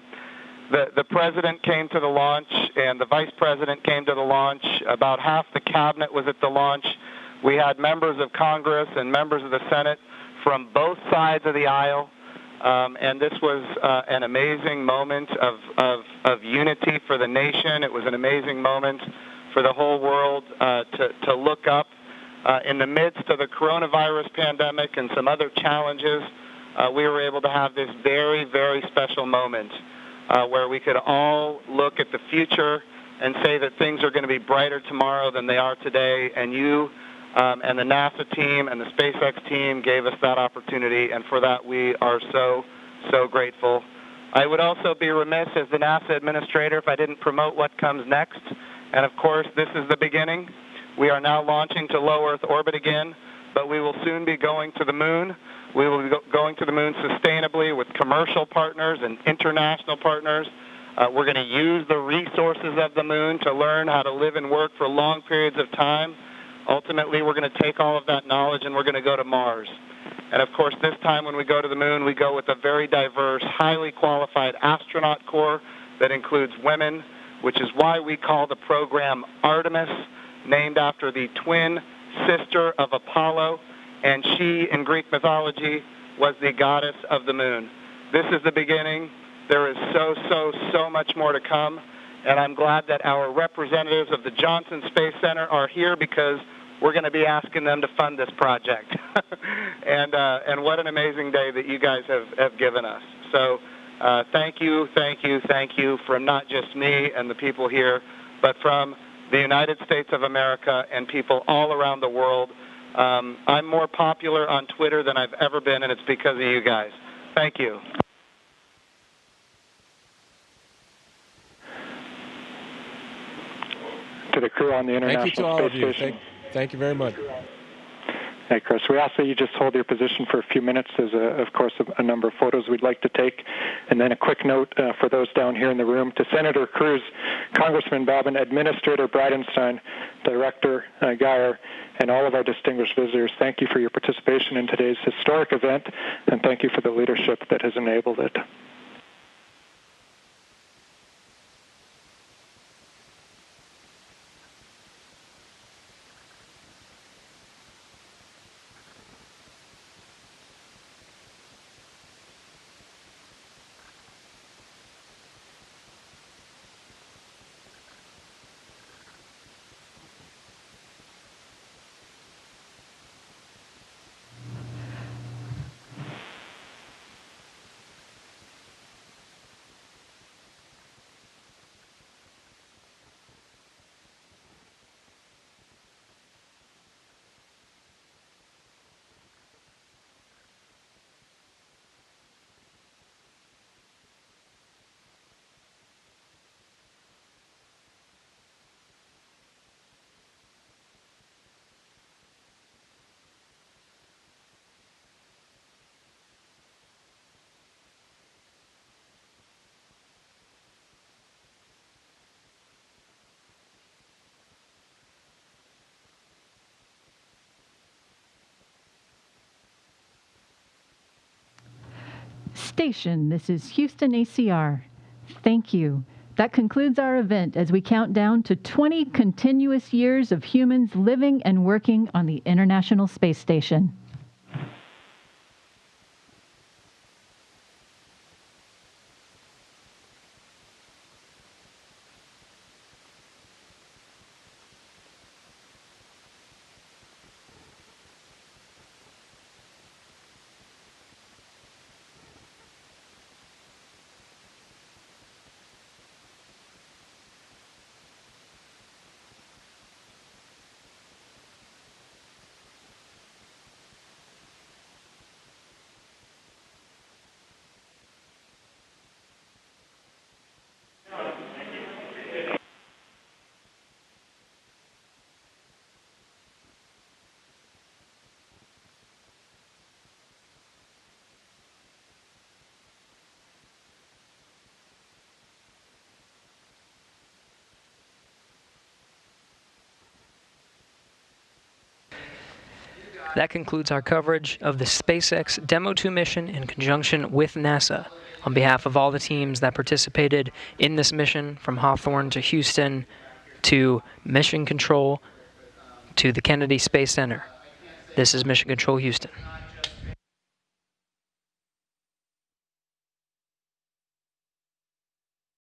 the president came to the launch and the vice president came to the launch. About half the cabinet was at the launch. We had members of Congress and members of the Senate from both sides of the aisle. And this was an amazing moment of unity for the nation. It was an amazing moment for the whole world to look up. In the midst of the coronavirus pandemic and some other challenges, we were able to have this very, very special moment where we could all look at the future and say that things are going to be brighter tomorrow than they are today. And you and the NASA team and the SpaceX team gave us that opportunity, and for that we are so, so grateful. I would also be remiss as the NASA administrator if I didn't promote what comes next. And of course, this is the beginning. We are now launching to low Earth orbit again, but we will soon be going to the moon. We will be going to the moon sustainably with commercial partners and international partners. We're going to use the resources of the moon to learn how to live and work for long periods of time. Ultimately, we're going to take all of that knowledge and we're going to go to Mars. And of course, this time when we go to the moon, we go with a very diverse, highly qualified astronaut corps that includes women, which is why we call the program Artemis, named after the twin sister of Apollo, and she, in Greek mythology, was the goddess of the moon. This is the beginning. There is so much more to come, and I'm glad that our representatives of the Johnson Space Center are here because we're going to be asking them to fund this project. And what an amazing day that you guys have given us. So thank you from not just me and the people here, but from the United States of America and people all around the world. I'm more popular on Twitter than I've ever been, and it's because of you guys. Thank you. To the crew on the International Thank you to all of Space you. Station. Thank you very much. Hey, Chris, we ask that you just hold your position for a few minutes. There's, of course, a number of photos we'd like to take. And then a quick note for those down here in the room. To Senator Cruz, Congressman Bobbin, Administrator Bridenstine, Director Geyer, and all of our distinguished visitors, thank you for your participation in today's historic event, and thank you for the leadership that has enabled it. Station, this is Houston ACR. Thank you. That concludes our event as we count down to 20 continuous years of humans living and working on the International Space Station. That concludes our coverage of the SpaceX Demo 2 mission in conjunction with NASA. On behalf of all the teams that participated in this mission, from Hawthorne to Houston to Mission Control to the Kennedy Space Center, this is Mission Control Houston.